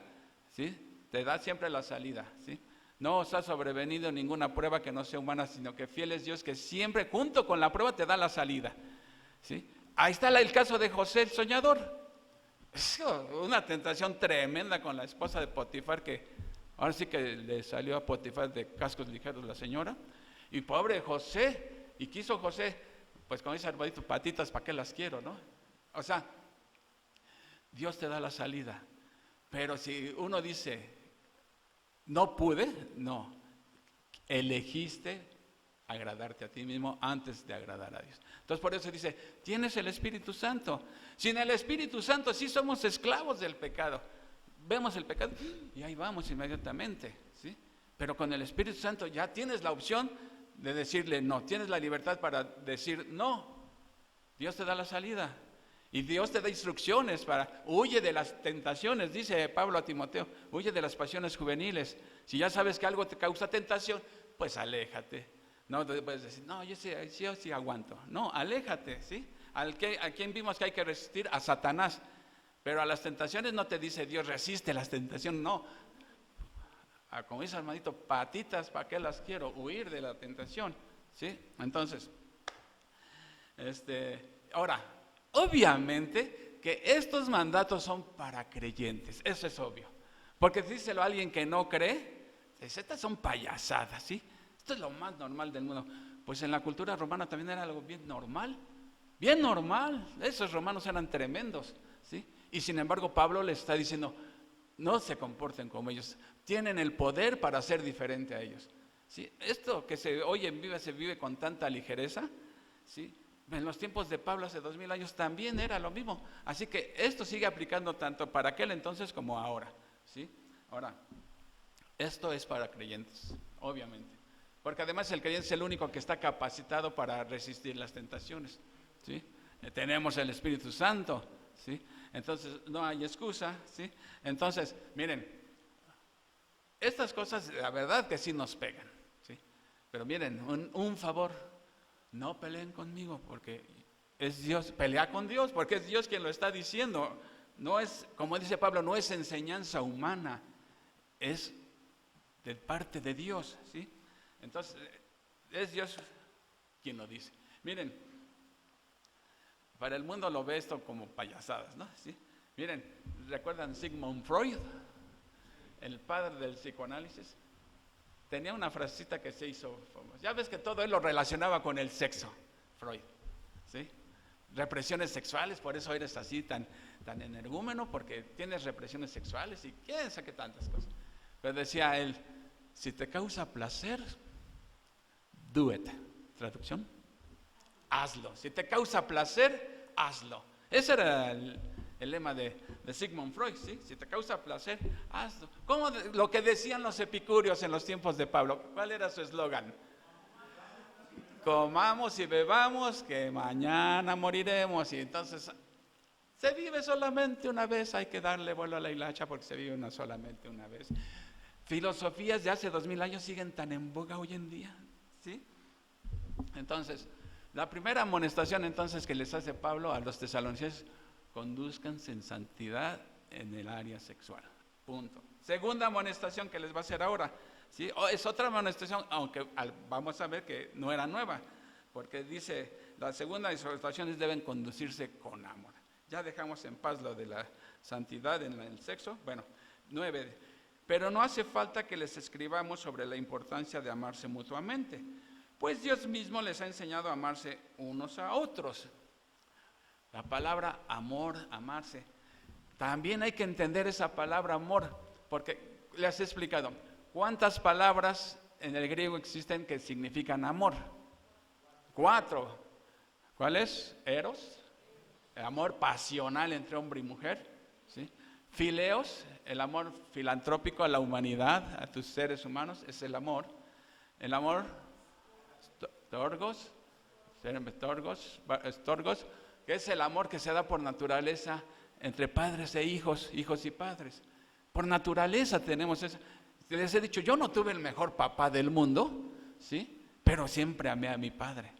¿sí? Te da siempre la salida, ¿sí? No os ha sobrevenido ninguna prueba que no sea humana, sino que fiel es Dios que siempre, junto con la prueba, te da la salida, ¿sí? Ahí está el caso de José el soñador. Es una tentación tremenda con la esposa de Potifar, que ahora sí que le salió a Potifar de cascos ligeros la señora. Y pobre José, y quiso José, pues como dice hermanito, patitas, ¿para qué las quiero, no? O sea, Dios te da la salida. Pero si uno dice, no pude, no. Elegiste agradarte a ti mismo antes de agradar a Dios. Entonces por eso dice, tienes el Espíritu Santo. Sin el Espíritu Santo sí somos esclavos del pecado. Vemos el pecado y ahí vamos inmediatamente, ¿sí? Pero con el Espíritu Santo ya tienes la opción de decirle no. Tienes la libertad para decir no. Dios te da la salida. Y Dios te da instrucciones para, huye de las tentaciones, dice Pablo a Timoteo, huye de las pasiones juveniles. Si ya sabes que algo te causa tentación, pues aléjate. No puedes decir, no, yo sí aguanto. No, aléjate, ¿sí? ¿A quién vimos que hay que resistir? A Satanás. Pero a las tentaciones no te dice Dios, resiste las tentaciones, no. Como dice hermanito, patitas, ¿para qué las quiero? Huir de la tentación, ¿sí? Entonces, ahora, obviamente que estos mandatos son para creyentes, eso es obvio. Porque díselo a alguien que no cree, dice, estas son payasadas, ¿sí? Esto es lo más normal del mundo. Pues en la cultura romana también era algo bien normal, esos romanos eran tremendos, ¿sí? Y sin embargo Pablo les está diciendo, no se comporten como ellos, tienen el poder para ser diferente a ellos, ¿sí? Esto que hoy en día se vive con tanta ligereza, ¿sí? En los tiempos de Pablo hace 2000 años también era lo mismo. Así que esto sigue aplicando tanto para aquel entonces como ahora, ¿sí? Ahora, esto es para creyentes, obviamente. Porque además el creyente es el único que está capacitado para resistir las tentaciones, ¿sí? Tenemos el Espíritu Santo, ¿sí? Entonces no hay excusa, ¿sí? Entonces, miren, estas cosas la verdad que sí nos pegan, ¿sí? Pero miren, un favor. No peleen conmigo porque es Dios, pelea con Dios porque es Dios quien lo está diciendo. no es, como dice Pablo, no es enseñanza humana, es de parte de Dios, ¿sí? Entonces, es Dios quien lo dice. Miren, para el mundo lo ve esto como payasadas, ¿no? ¿Sí? Miren, ¿recuerdan Sigmund Freud? El padre del psicoanálisis. Tenía una frasecita que se hizo famosa. Ya ves que todo él lo relacionaba con el sexo, Freud, ¿sí? Represiones sexuales, por eso eres así tan energúmeno, porque tienes represiones sexuales y quién sabe qué tantas cosas. Pero decía él, si te causa placer, do it. Traducción, hazlo. Si te causa placer, hazlo. Ese era el lema de Sigmund Freud, ¿sí? Si te causa placer, hazlo. Como lo que decían los epicúreos en los tiempos de Pablo. ¿Cuál era su eslogan? Comamos y bebamos, que mañana moriremos. Y entonces, se vive solamente una vez, hay que darle vuelo a la hilacha porque se vive solamente una vez. Filosofías de hace 2000 años siguen tan en boga hoy en día, ¿sí? Entonces, la primera amonestación entonces que les hace Pablo a los tesalonicenses, condúzcanse en santidad en el área sexual. Punto. Segunda amonestación que les va a hacer ahora, ¿sí? Es otra amonestación, aunque vamos a ver que no era nueva, porque dice, la segunda exhortación es deben conducirse con amor. Ya dejamos en paz lo de la santidad en el sexo. Bueno, 9. Pero no hace falta que les escribamos sobre la importancia de amarse mutuamente, pues Dios mismo les ha enseñado a amarse unos a otros. La palabra amor, amarse. También hay que entender esa palabra amor, porque les he explicado, ¿cuántas palabras en el griego existen que significan amor? 4. ¿Cuál es? Eros, el amor pasional entre hombre y mujer, ¿sí? Fileos, el amor filantrópico a la humanidad, a tus seres humanos, es el amor. El amor estorgos, que es el amor que se da por naturaleza entre padres e hijos, hijos y padres. Por naturaleza tenemos eso. Les he dicho, yo no tuve el mejor papá del mundo, ¿sí? Pero siempre amé a mi padre.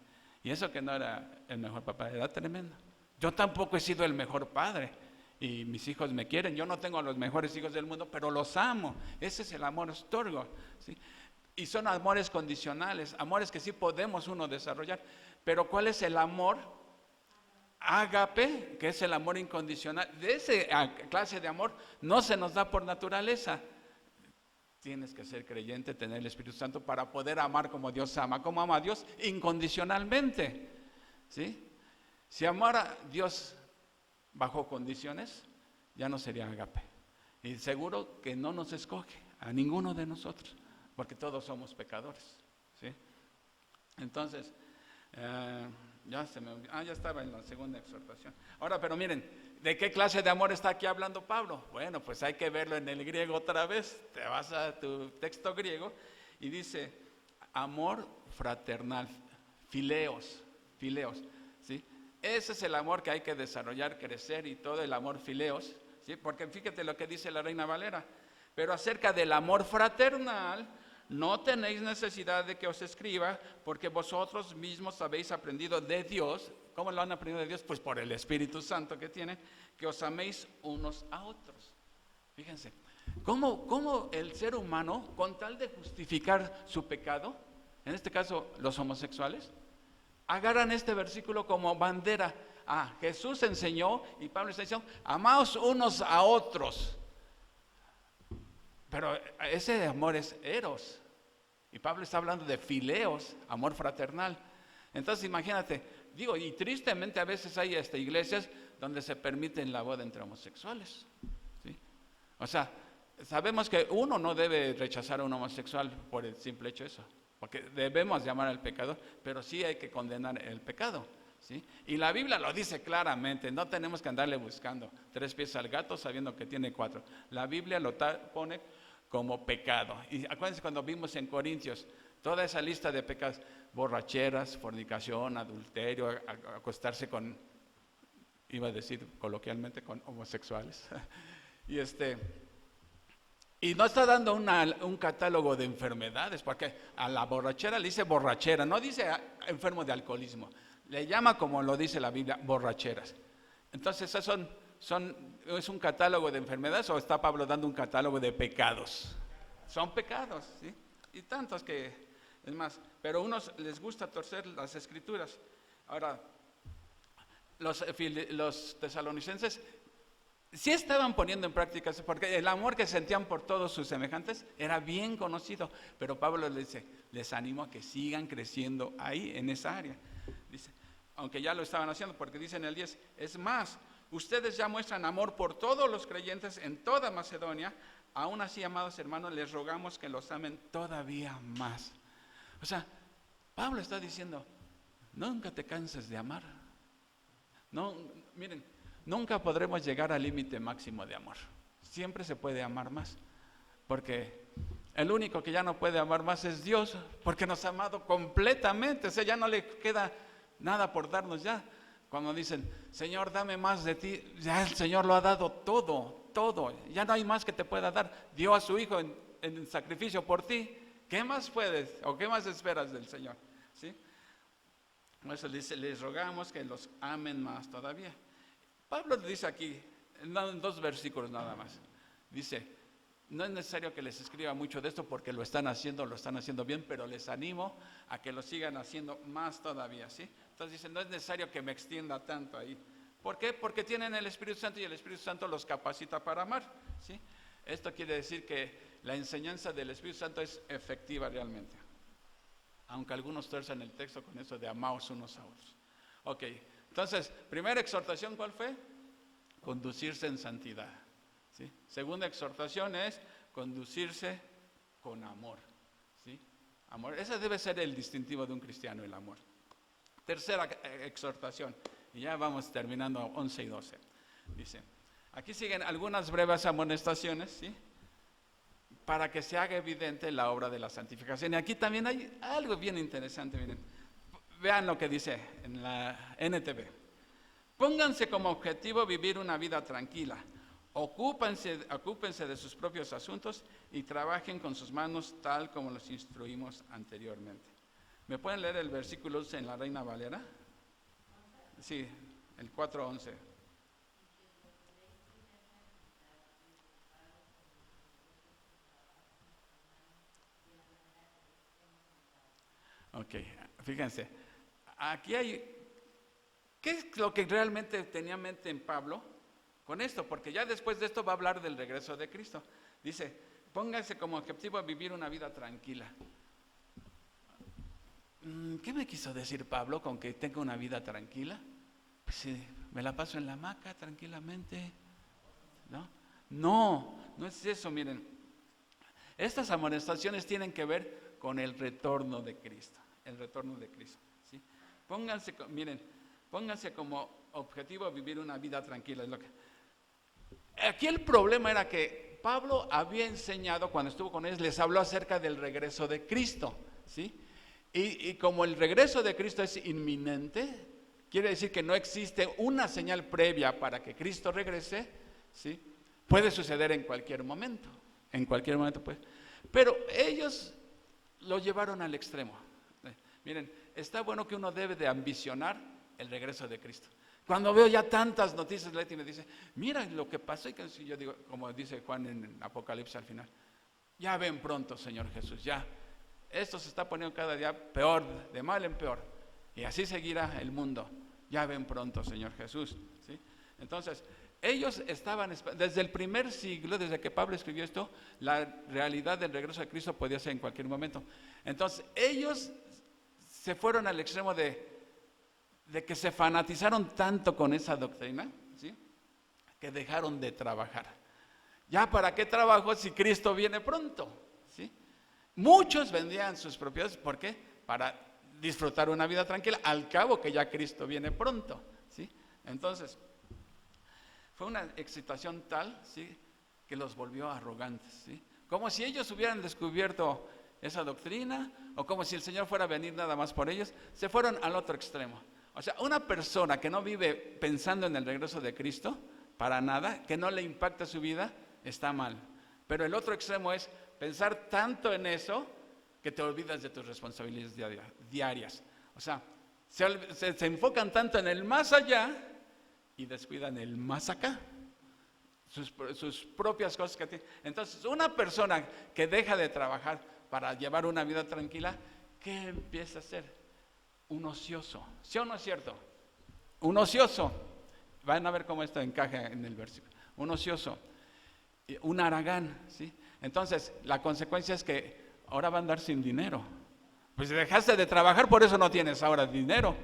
Y eso que no era el mejor papá, era tremendo. Yo tampoco he sido el mejor padre. Y mis hijos me quieren. Yo no tengo a los mejores hijos del mundo, pero los amo. Ese es el amor estorgo, ¿sí? Y son amores condicionales, amores que sí podemos uno desarrollar. Pero ¿cuál es el amor ágape? Que es el amor incondicional. De esa clase de amor no se nos da por naturaleza. Tienes que ser creyente, tener el Espíritu Santo para poder amar como Dios ama. ¿Cómo ama a Dios? Incondicionalmente, ¿sí? Si amara Dios bajo condiciones, ya no sería ágape. Y seguro que no nos escoge a ninguno de nosotros, porque todos somos pecadores, ¿sí? Entonces, ya estaba en la segunda exhortación. Ahora, pero miren, ¿de qué clase de amor está aquí hablando Pablo? Bueno, pues hay que verlo en el griego otra vez. Te vas a tu texto griego y dice, amor fraternal, fileos, ¿sí? Ese es el amor que hay que desarrollar, crecer y todo el amor fileos, ¿sí? Porque fíjate lo que dice la Reina Valera. Pero acerca del amor fraternal, no tenéis necesidad de que os escriba, porque vosotros mismos habéis aprendido de Dios. ¿Cómo lo han aprendido de Dios? Pues por el Espíritu Santo que tienen, que os améis unos a otros. Fíjense, ¿cómo el ser humano, con tal de justificar su pecado, en este caso los homosexuales, agarran este versículo como bandera? Jesús enseñó y Pablo está diciendo, amaos unos a otros. Pero ese amor es eros. Y Pablo está hablando de fileos, amor fraternal. Entonces imagínate, y tristemente a veces hay iglesias donde se permiten la boda entre homosexuales, ¿sí? O sea, sabemos que uno no debe rechazar a un homosexual por el simple hecho de eso, porque debemos llamar al pecador, pero sí hay que condenar el pecado, ¿sí? Y la Biblia lo dice claramente, no tenemos que andarle buscando 3 pies al gato sabiendo que tiene 4. La Biblia lo pone como pecado. Y acuérdense cuando vimos en Corintios toda esa lista de pecados: borracheras, fornicación, adulterio, acostarse con, iba a decir coloquialmente, con homosexuales. Y no está dando un catálogo de enfermedades, porque a la borrachera le dice borrachera, no dice enfermo de alcoholismo, le llama, como lo dice la Biblia, borracheras. Entonces esas son es un catálogo de enfermedades o está Pablo dando un catálogo de pecados? Son pecados, ¿sí? Y tantos que, es más, pero a unos les gusta torcer las escrituras. Ahora, los tesalonicenses sí estaban poniendo en práctica eso, porque el amor que sentían por todos sus semejantes era bien conocido, pero Pablo les dice, les animo a que sigan creciendo ahí, en esa área. Dice, aunque ya lo estaban haciendo, porque dice en el 10, es más, ustedes ya muestran amor por todos los creyentes en toda Macedonia, aún así, amados hermanos, les rogamos que los amen todavía más. O sea, Pablo está diciendo, nunca te canses de amar. No, miren, nunca podremos llegar al límite máximo de amor. Siempre se puede amar más, porque el único que ya no puede amar más es Dios, porque nos ha amado completamente. O sea, ya no le queda nada por darnos ya. Cuando dicen, Señor, dame más de ti, ya el Señor lo ha dado todo, todo. Ya no hay más que te pueda dar. Dio a su Hijo en sacrificio por ti. ¿Qué más puedes o qué más esperas del Señor? ¿Sí? Por eso dice, les rogamos que los amen más todavía. Pablo dice aquí, en 2 versículos nada más, dice, no es necesario que les escriba mucho de esto porque lo están haciendo bien, pero les animo a que lo sigan haciendo más todavía, ¿sí? Entonces dice, no es necesario que me extienda tanto ahí. ¿Por qué? Porque tienen el Espíritu Santo y el Espíritu Santo los capacita para amar, ¿sí? Esto quiere decir que la enseñanza del Espíritu Santo es efectiva realmente. Aunque algunos tuerzan el texto con eso de amaos unos a otros. Ok, entonces, primera exhortación, ¿cuál fue? Conducirse en santidad. ¿Sí? Segunda exhortación es conducirse con amor. ¿Sí? Amor, ese debe ser el distintivo de un cristiano, el amor. Tercera exhortación, y ya vamos terminando 11 y 12. Dice, aquí siguen algunas breves amonestaciones, ¿sí? Para que se haga evidente la obra de la santificación. Y aquí también hay algo bien interesante, miren. Vean lo que dice en la NTV. Pónganse como objetivo vivir una vida tranquila. Ocúpense de sus propios asuntos y trabajen con sus manos tal como los instruimos anteriormente. ¿Me pueden leer el versículo 11 en la Reina Valera? Sí, el 4:11. Ok, fíjense, aquí hay, ¿qué es lo que realmente tenía en mente en Pablo con esto? Porque ya después de esto va a hablar del regreso de Cristo. Dice, pónganse como objetivo a vivir una vida tranquila. ¿Qué me quiso decir Pablo con que tenga una vida tranquila? Pues sí, me la paso en la hamaca tranquilamente, ¿no? No es eso, miren. Estas amonestaciones tienen que ver con el retorno de Cristo, ¿sí? Pónganse como objetivo vivir una vida tranquila. Aquí el problema era que Pablo había enseñado, cuando estuvo con ellos, les habló acerca del regreso de Cristo, ¿sí? Y como el regreso de Cristo es inminente, quiere decir que no existe una señal previa para que Cristo regrese, ¿sí? Puede suceder en cualquier momento, pues. Pero ellos lo llevaron al extremo. Miren, está bueno que uno debe de ambicionar el regreso de Cristo. Cuando veo ya tantas noticias, Leti me dice, mira lo que pasó, y que yo digo, como dice Juan en Apocalipsis al final, ya ven pronto, Señor Jesús, ya. Esto se está poniendo cada día peor, de mal en peor. Y así seguirá el mundo. Ya ven pronto, Señor Jesús, ¿sí? Entonces, ellos estaban, desde el primer siglo, desde que Pablo escribió esto, la realidad del regreso de Cristo podía ser en cualquier momento. Entonces, ellos se fueron al extremo de que se fanatizaron tanto con esa doctrina, ¿sí? Que dejaron de trabajar. ¿Ya para qué trabajo si Cristo viene pronto? ¿Sí? Muchos vendían sus propiedades, ¿por qué? Para disfrutar una vida tranquila, al cabo que ya Cristo viene pronto, ¿sí? Entonces, fue una excitación tal, ¿sí? Que los volvió arrogantes, ¿sí? Como si ellos hubieran descubierto esa doctrina, o como si el Señor fuera a venir nada más por ellos, se fueron al otro extremo. O sea, una persona que no vive pensando en el regreso de Cristo, para nada, que no le impacta su vida, está mal. Pero el otro extremo es pensar tanto en eso que te olvidas de tus responsabilidades diarias. O sea, se enfocan tanto en el más allá y descuidan el más acá, sus propias cosas que tienen. Entonces, una persona que deja de trabajar para llevar una vida tranquila, ¿qué empieza a hacer? Un ocioso. ¿Sí o no es cierto? Un ocioso. Van a ver cómo esto encaja en el versículo. Un ocioso. Un haragán, ¿sí? Entonces, la consecuencia es que ahora va a andar sin dinero. Pues dejaste de trabajar, por eso no tienes ahora dinero,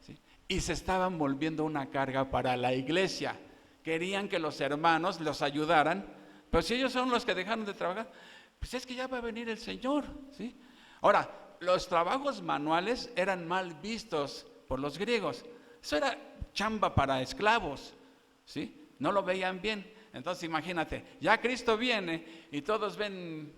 ¿sí? Y se estaban volviendo una carga para la iglesia. Querían que los hermanos los ayudaran, pero si ellos son los que dejaron de trabajar, pues es que ya va a venir el Señor, ¿sí? Ahora, los trabajos manuales eran mal vistos por los griegos. Eso era chamba para esclavos, ¿sí? No lo veían bien. Entonces imagínate, ya Cristo viene y todos ven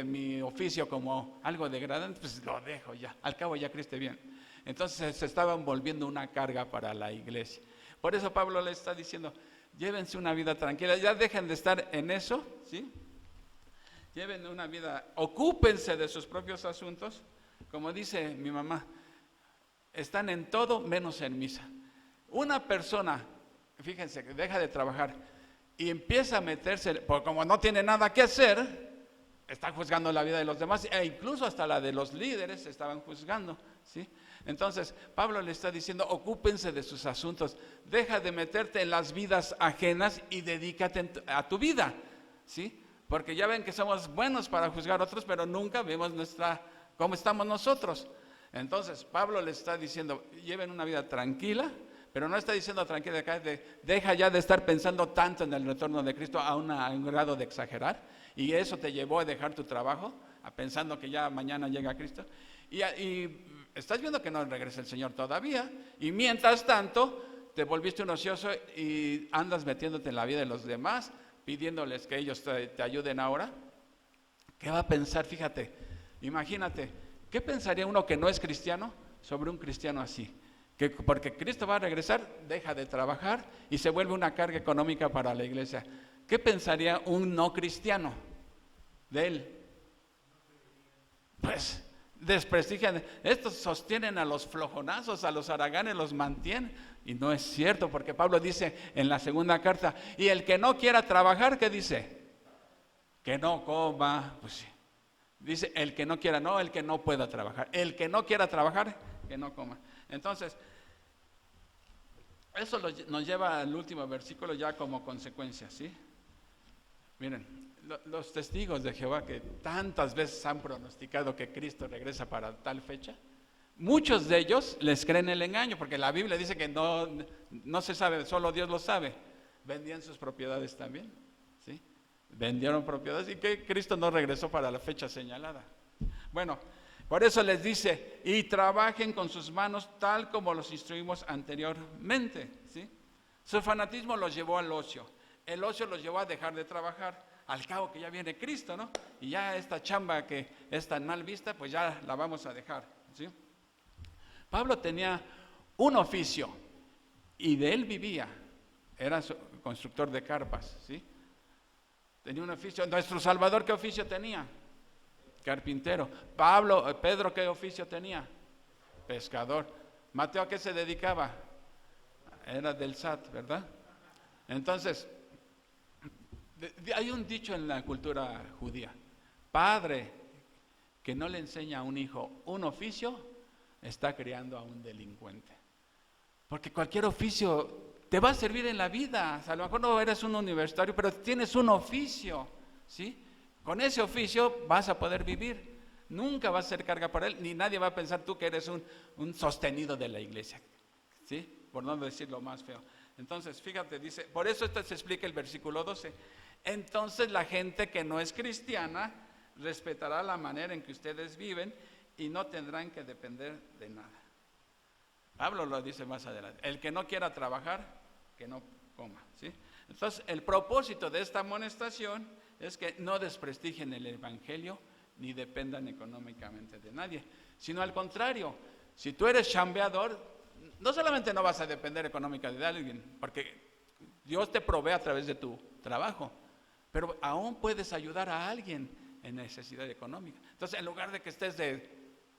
mi oficio como algo degradante, pues lo dejo ya, al cabo ya Cristo viene. Entonces se estaban volviendo una carga para la iglesia. Por eso Pablo le está diciendo, llévense una vida tranquila, ya dejen de estar en eso, ¿sí? Lleven una vida, ocúpense de sus propios asuntos, como dice mi mamá, están en todo menos en misa. Una persona, fíjense, que deja de trabajar y empieza a meterse, porque como no tiene nada que hacer, está juzgando la vida de los demás, e incluso hasta la de los líderes estaban juzgando, ¿sí? Entonces, Pablo le está diciendo, ocúpense de sus asuntos, deja de meterte en las vidas ajenas y dedícate a tu vida, ¿sí? Porque ya ven que somos buenos para juzgar a otros, pero nunca vemos cómo estamos nosotros. Entonces, Pablo le está diciendo, lleven una vida tranquila, pero no está diciendo tranquila acá, deja ya de estar pensando tanto en el retorno de Cristo a un grado de exagerar, y eso te llevó a dejar tu trabajo, pensando que ya mañana llega Cristo, y estás viendo que no regresa el Señor todavía, y mientras tanto te volviste un ocioso y andas metiéndote en la vida de los demás, pidiéndoles que ellos te ayuden ahora. ¿Qué va a pensar? Fíjate, imagínate, ¿qué pensaría uno que no es cristiano sobre un cristiano así? Que porque Cristo va a regresar, deja de trabajar y se vuelve una carga económica para la iglesia. ¿Qué pensaría un no cristiano de él? Pues desprestigian, estos sostienen a los flojonazos, a los haraganes los mantienen, y no es cierto, porque Pablo dice en la segunda carta, y el que no quiera trabajar, ¿qué dice? Que no coma, pues sí. Dice el que no quiera, no el que no pueda trabajar, el que no quiera trabajar, que no coma. Entonces, eso nos lleva al último versículo ya como consecuencia, ¿sí? Miren, los testigos de Jehová que tantas veces han pronosticado que Cristo regresa para tal fecha, muchos de ellos les creen el engaño, porque la Biblia dice que no se sabe, solo Dios lo sabe. Vendían sus propiedades también, ¿sí? Vendieron propiedades y que Cristo no regresó para la fecha señalada. Bueno, por eso les dice, y trabajen con sus manos tal como los instruimos anteriormente, ¿sí? Su fanatismo los llevó al ocio, el ocio los llevó a dejar de trabajar, al cabo que ya viene Cristo, ¿no? Y ya esta chamba que es tan mal vista, pues ya la vamos a dejar, ¿sí? Pablo tenía un oficio y de él vivía, era constructor de carpas, ¿sí? Tenía un oficio. Nuestro Salvador, ¿qué oficio tenía? Carpintero. Pedro, ¿qué oficio tenía? Pescador. Mateo, ¿a qué se dedicaba? Era del SAT, ¿verdad? Entonces, hay un dicho en la cultura judía: padre que no le enseña a un hijo un oficio, está criando a un delincuente. Porque cualquier oficio te va a servir en la vida. A lo mejor no eres un universitario, pero tienes un oficio, ¿sí? Con ese oficio vas a poder vivir. Nunca vas a ser carga para él, ni nadie va a pensar tú que eres un sostenido de la iglesia, ¿sí? Por no decir lo más feo. Entonces, fíjate, dice, por eso esto se explica el versículo 12. Entonces la gente que no es cristiana respetará la manera en que ustedes viven y no tendrán que depender de nada. Pablo lo dice más adelante. El que no quiera trabajar, que no coma, ¿sí? Entonces, el propósito de esta amonestación es que no desprestigien el evangelio ni dependan económicamente de nadie, sino al contrario, si tú eres chambeador, no solamente no vas a depender económicamente de alguien, porque Dios te provee a través de tu trabajo, pero aún puedes ayudar a alguien en necesidad económica. Entonces, en lugar de que estés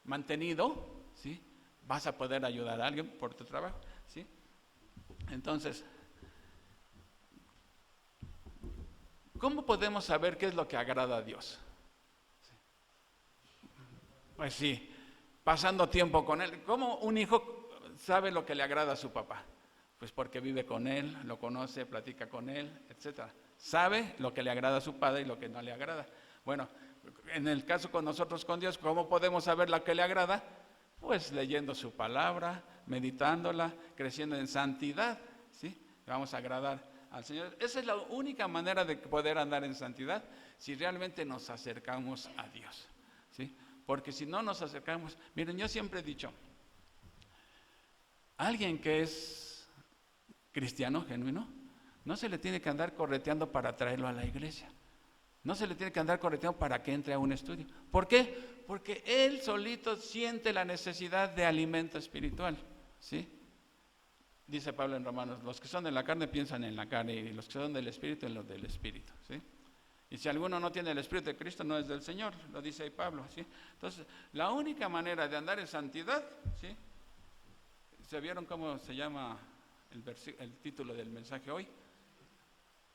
mantenido, ¿sí?, vas a poder ayudar a alguien por tu trabajo, ¿sí? Entonces, ¿cómo podemos saber qué es lo que agrada a Dios? Pues sí, pasando tiempo con Él. ¿Cómo un hijo sabe lo que le agrada a su papá? Pues porque vive con Él, lo conoce, platica con Él, etc. Sabe lo que le agrada a su padre y lo que no le agrada. Bueno, en el caso con nosotros, con Dios, ¿cómo podemos saber lo que le agrada? Pues leyendo su palabra, meditándola, creciendo en santidad, ¿sí? Vamos a agradar al Señor. Esa es la única manera de poder andar en santidad, si realmente nos acercamos a Dios, ¿sí? Porque si no nos acercamos, miren, yo siempre he dicho, alguien que es cristiano, genuino, no se le tiene que andar correteando para traerlo a la iglesia. No se le tiene que andar correteando para que entre a un estudio. ¿Por qué? Porque él solito siente la necesidad de alimento espiritual, ¿sí? Dice Pablo en Romanos, los que son de la carne piensan en la carne y los que son del espíritu en lo del espíritu, ¿sí? Y si alguno no tiene el espíritu de Cristo, no es del Señor, lo dice ahí Pablo, ¿sí? Entonces, la única manera de andar en santidad, ¿sí? ¿Se vieron cómo se llama el título del mensaje hoy?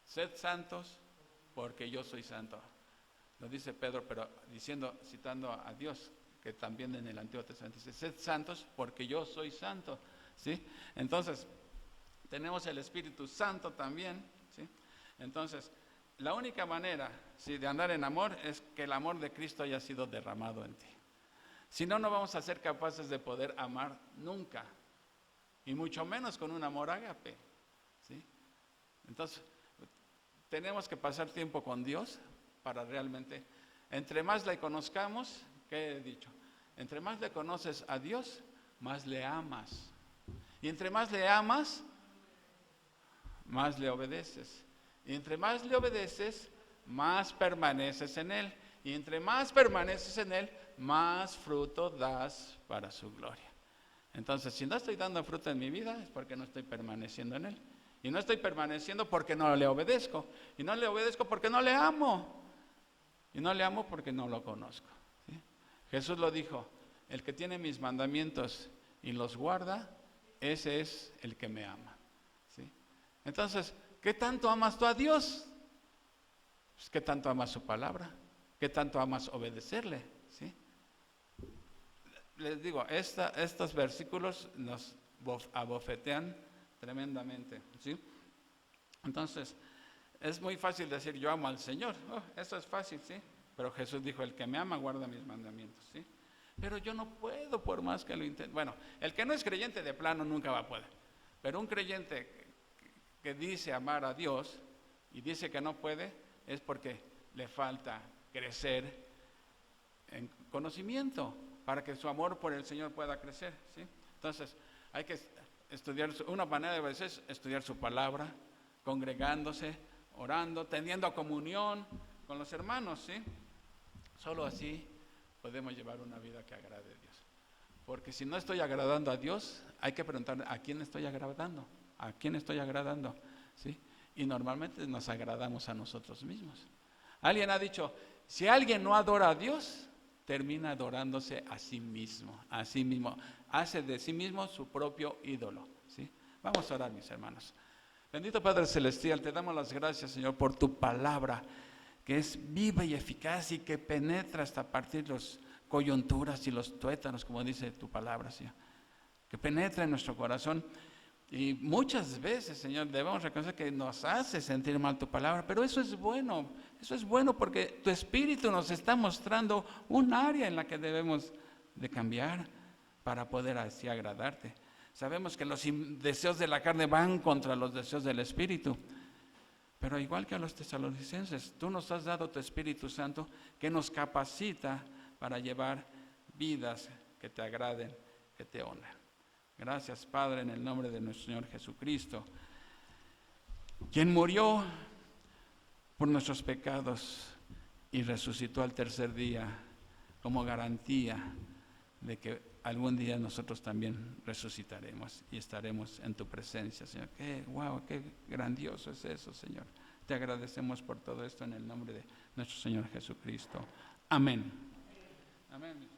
Sed santos porque yo soy santo. Lo dice Pedro, pero citando a Dios, que también en el Antiguo Testamento dice, sed santos porque yo soy santo, ¿sí? Entonces, tenemos el Espíritu Santo también, ¿sí? Entonces, la única manera, ¿sí?, de andar en amor es que el amor de Cristo haya sido derramado en ti. Si no, no vamos a ser capaces de poder amar nunca, y mucho menos con un amor ágape, ¿sí? Entonces, tenemos que pasar tiempo con Dios para realmente, entre más le conozcamos, ¿qué he dicho? Entre más le conoces a Dios, más le amas. Y entre más le amas, más le obedeces. Y entre más le obedeces, más permaneces en Él. Y entre más permaneces en Él, más fruto das para su gloria. Entonces, si no estoy dando fruto en mi vida, es porque no estoy permaneciendo en Él. Y no estoy permaneciendo porque no le obedezco. Y no le obedezco porque no le amo. Y no le amo porque no lo conozco, ¿sí? Jesús lo dijo, el que tiene mis mandamientos y los guarda, ese es el que me ama, ¿sí? Entonces, ¿qué tanto amas tú a Dios? Pues, ¿qué tanto amas su palabra? ¿Qué tanto amas obedecerle? ¿Sí? Les digo, estos versículos nos abofetean tremendamente, ¿sí? Entonces, es muy fácil decir yo amo al Señor, eso es fácil, ¿sí? Pero Jesús dijo, el que me ama guarda mis mandamientos, ¿sí? Pero yo no puedo por más que lo intente. Bueno, el que no es creyente de plano nunca va a poder, pero un creyente que dice amar a Dios y dice que no puede, es porque le falta crecer en conocimiento para que su amor por el Señor pueda crecer, ¿sí? Entonces, hay que estudiar, una manera de obedecer es estudiar su palabra, congregándose, orando, teniendo comunión con los hermanos, ¿sí? Solo así podemos llevar una vida que agrade a Dios. Porque si no estoy agradando a Dios, hay que preguntar a quién estoy agradando, a quién estoy agradando, ¿sí? Y normalmente nos agradamos a nosotros mismos. Alguien ha dicho, si alguien no adora a Dios, termina adorándose a sí mismo, hace de sí mismo su propio ídolo, ¿sí? Vamos a orar, mis hermanos. Bendito Padre Celestial, te damos las gracias, Señor, por tu palabra, que es viva y eficaz y que penetra hasta partir las coyunturas y los tuétanos, como dice tu palabra, Señor. Que penetra en nuestro corazón. Y muchas veces, Señor, debemos reconocer que nos hace sentir mal tu palabra, pero eso es bueno porque tu Espíritu nos está mostrando un área en la que debemos de cambiar para poder así agradarte. Sabemos que los deseos de la carne van contra los deseos del Espíritu, pero igual que a los tesalonicenses, tú nos has dado tu Espíritu Santo que nos capacita para llevar vidas que te agraden, que te honren. Gracias, Padre, en el nombre de nuestro Señor Jesucristo, quien murió por nuestros pecados y resucitó al tercer día como garantía de que algún día nosotros también resucitaremos y estaremos en tu presencia, Señor. Qué grandioso es eso, Señor. Te agradecemos por todo esto en el nombre de nuestro Señor Jesucristo. Amén. Amén, mis hermanos.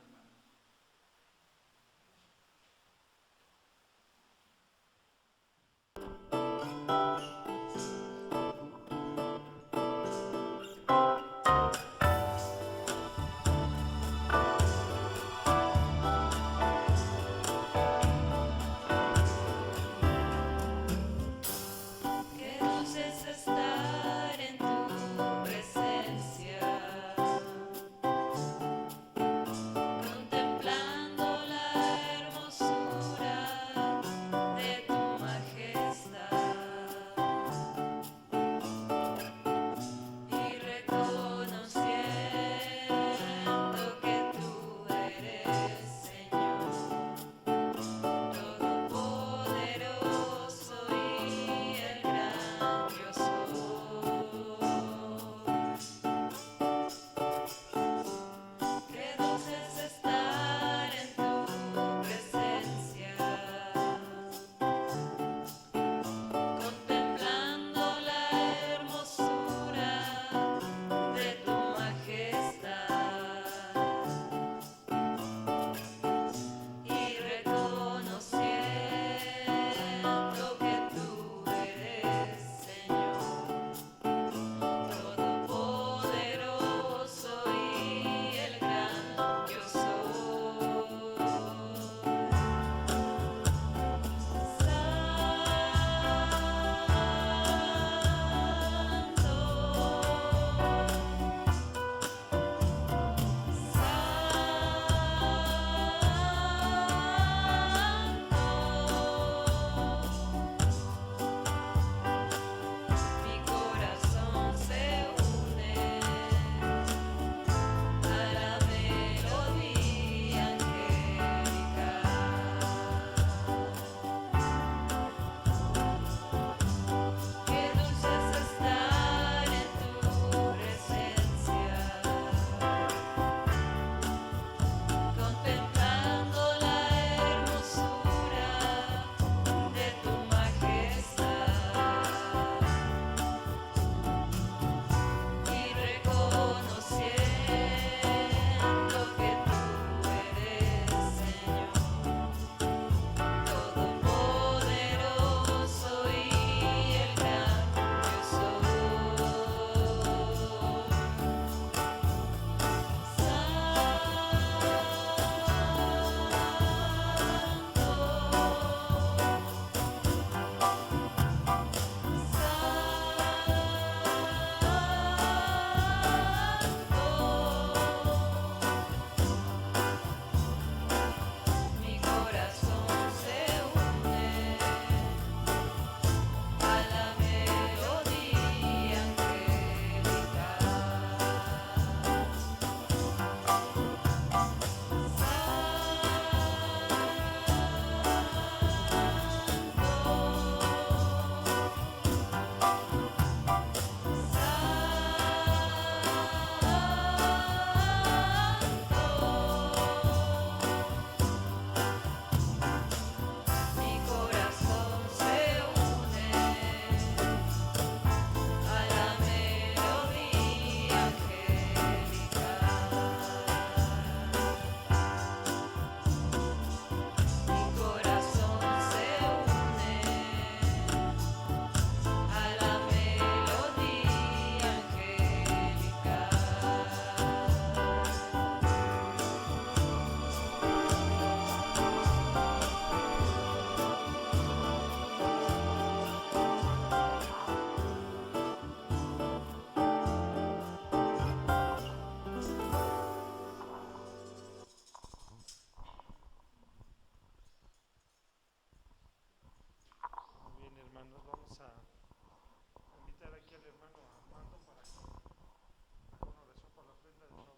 es estar en tu presencia, contemplando la hermosura de tu majestad y reconociendo que tú eres Señor Todopoderoso y el gran yo soy. Qué dulce es estar en tu presencia, contemplando la hermosura de tu majestad y reconociendo que tú eres Señor Todopoderoso y el gran yo Mi corazón se une a la melodía angélica. Qué dulce es estar en tu presencia, contemplando la hermosura de tu majestad y reconociendo que tú eres Señor Todopoderoso y el gran yo Mi corazón se une a la melodía angélica. Mi corazón se une a la melodía angélica. Mi corazón se une a la melodía angélica. Muy bien, hermanos, vamos a invitar aquí al hermano Armando para que haga una oración por la ofrenda, de favor.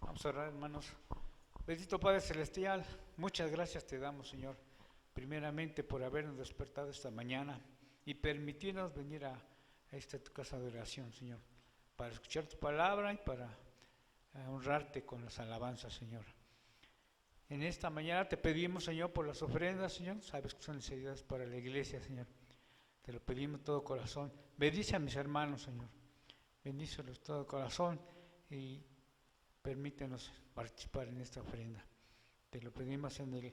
Vamos a orar, hermanos. Bendito Padre Celestial, muchas gracias te damos, Señor, primeramente por habernos despertado esta mañana y permitirnos venir a esta tu casa de oración, Señor, para escuchar tu palabra y para honrarte con las alabanzas, Señor. En esta mañana te pedimos, Señor, por las ofrendas, Señor, sabes que son necesidades para la iglesia, Señor. Te lo pedimos de todo corazón. Bendice a mis hermanos, Señor. Bendícelos de todo corazón y permítenos participar en esta ofrenda. Te lo pedimos en el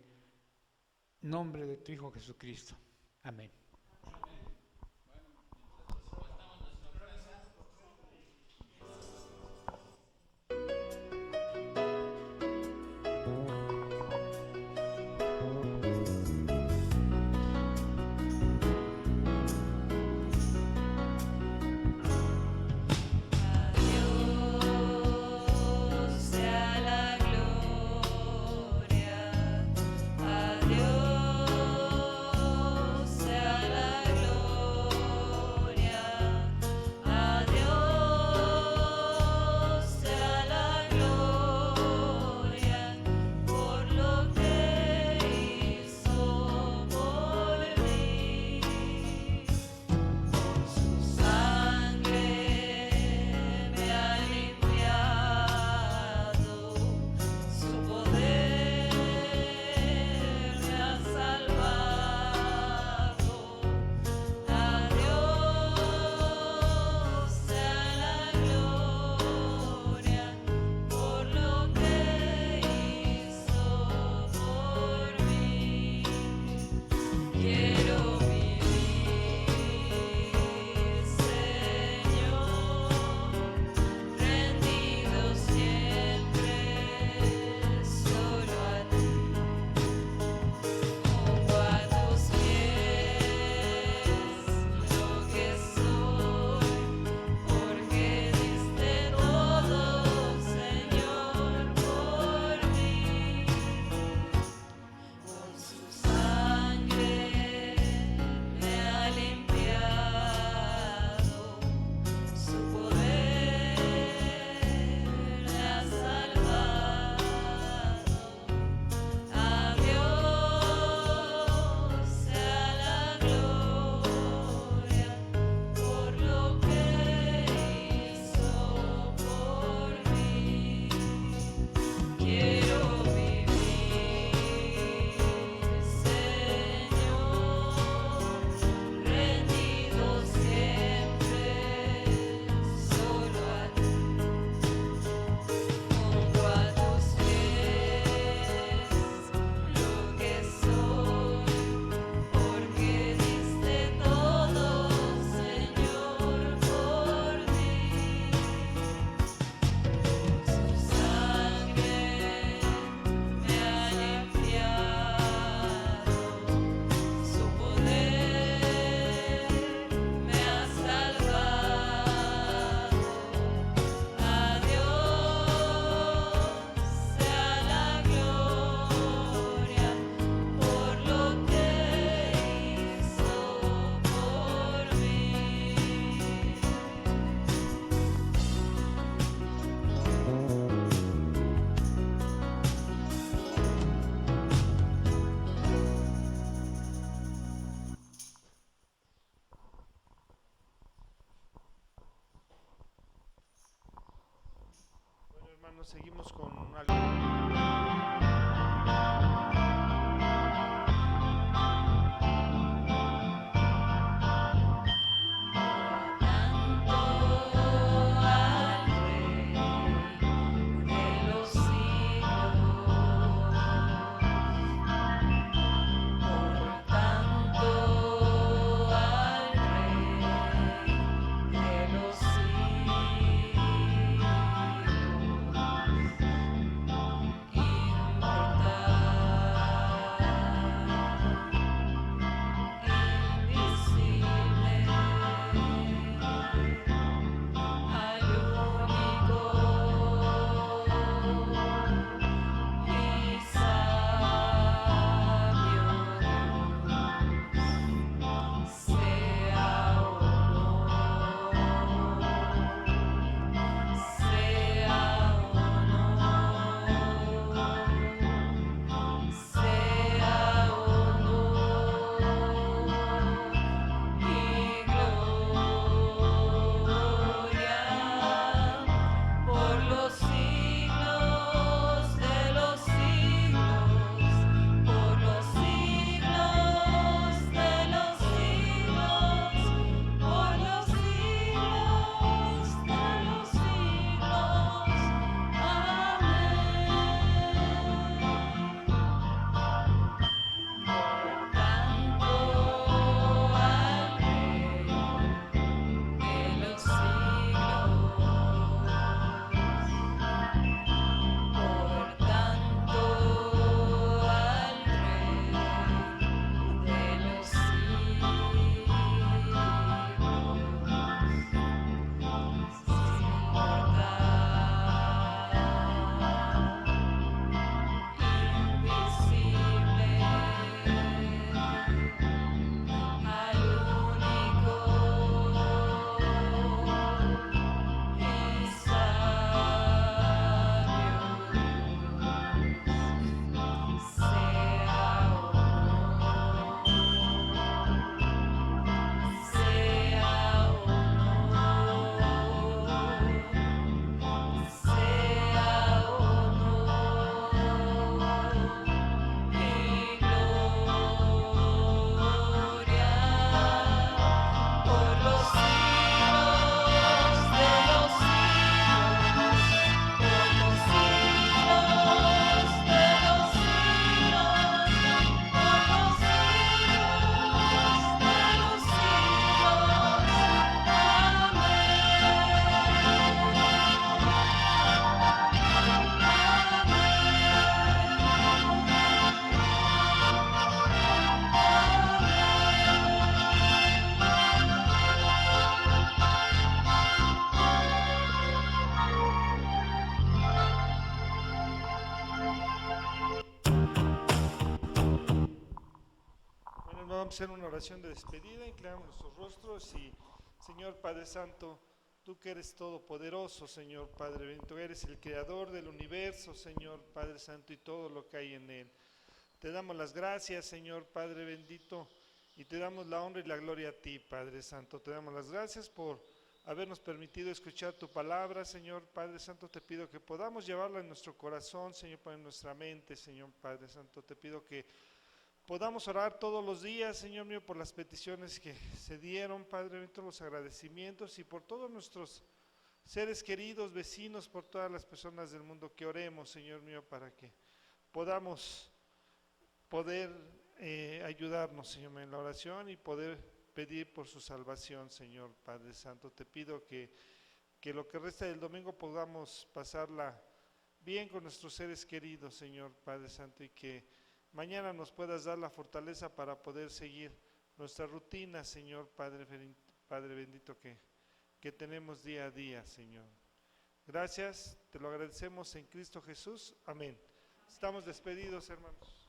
nombre de tu Hijo Jesucristo. Amén. seguimos con algo. Vamos a hacer una oración de despedida, inclinamos nuestros rostros y Señor Padre Santo, tú que eres todopoderoso, Señor Padre bendito, eres el creador del universo, Señor Padre Santo, y todo lo que hay en él. Te damos las gracias, Señor Padre bendito, y te damos la honra y la gloria a ti, Padre Santo. Te damos las gracias por habernos permitido escuchar tu palabra, Señor Padre Santo. Te pido que podamos llevarla en nuestro corazón, Señor, en nuestra mente, Señor Padre Santo. Te pido que podamos orar todos los días, Señor mío, por las peticiones que se dieron, Padre bendito, los agradecimientos y por todos nuestros seres queridos, vecinos, por todas las personas del mundo, que oremos, Señor mío, para que podamos poder ayudarnos, Señor mío, en la oración y poder pedir por su salvación, Señor Padre Santo. Te pido que lo que resta del domingo podamos pasarla bien con nuestros seres queridos, Señor Padre Santo, y que mañana nos puedas dar la fortaleza para poder seguir nuestra rutina, Señor Padre bendito, que tenemos día a día, Señor. Gracias, te lo agradecemos en Cristo Jesús. Amén. Estamos despedidos, hermanos.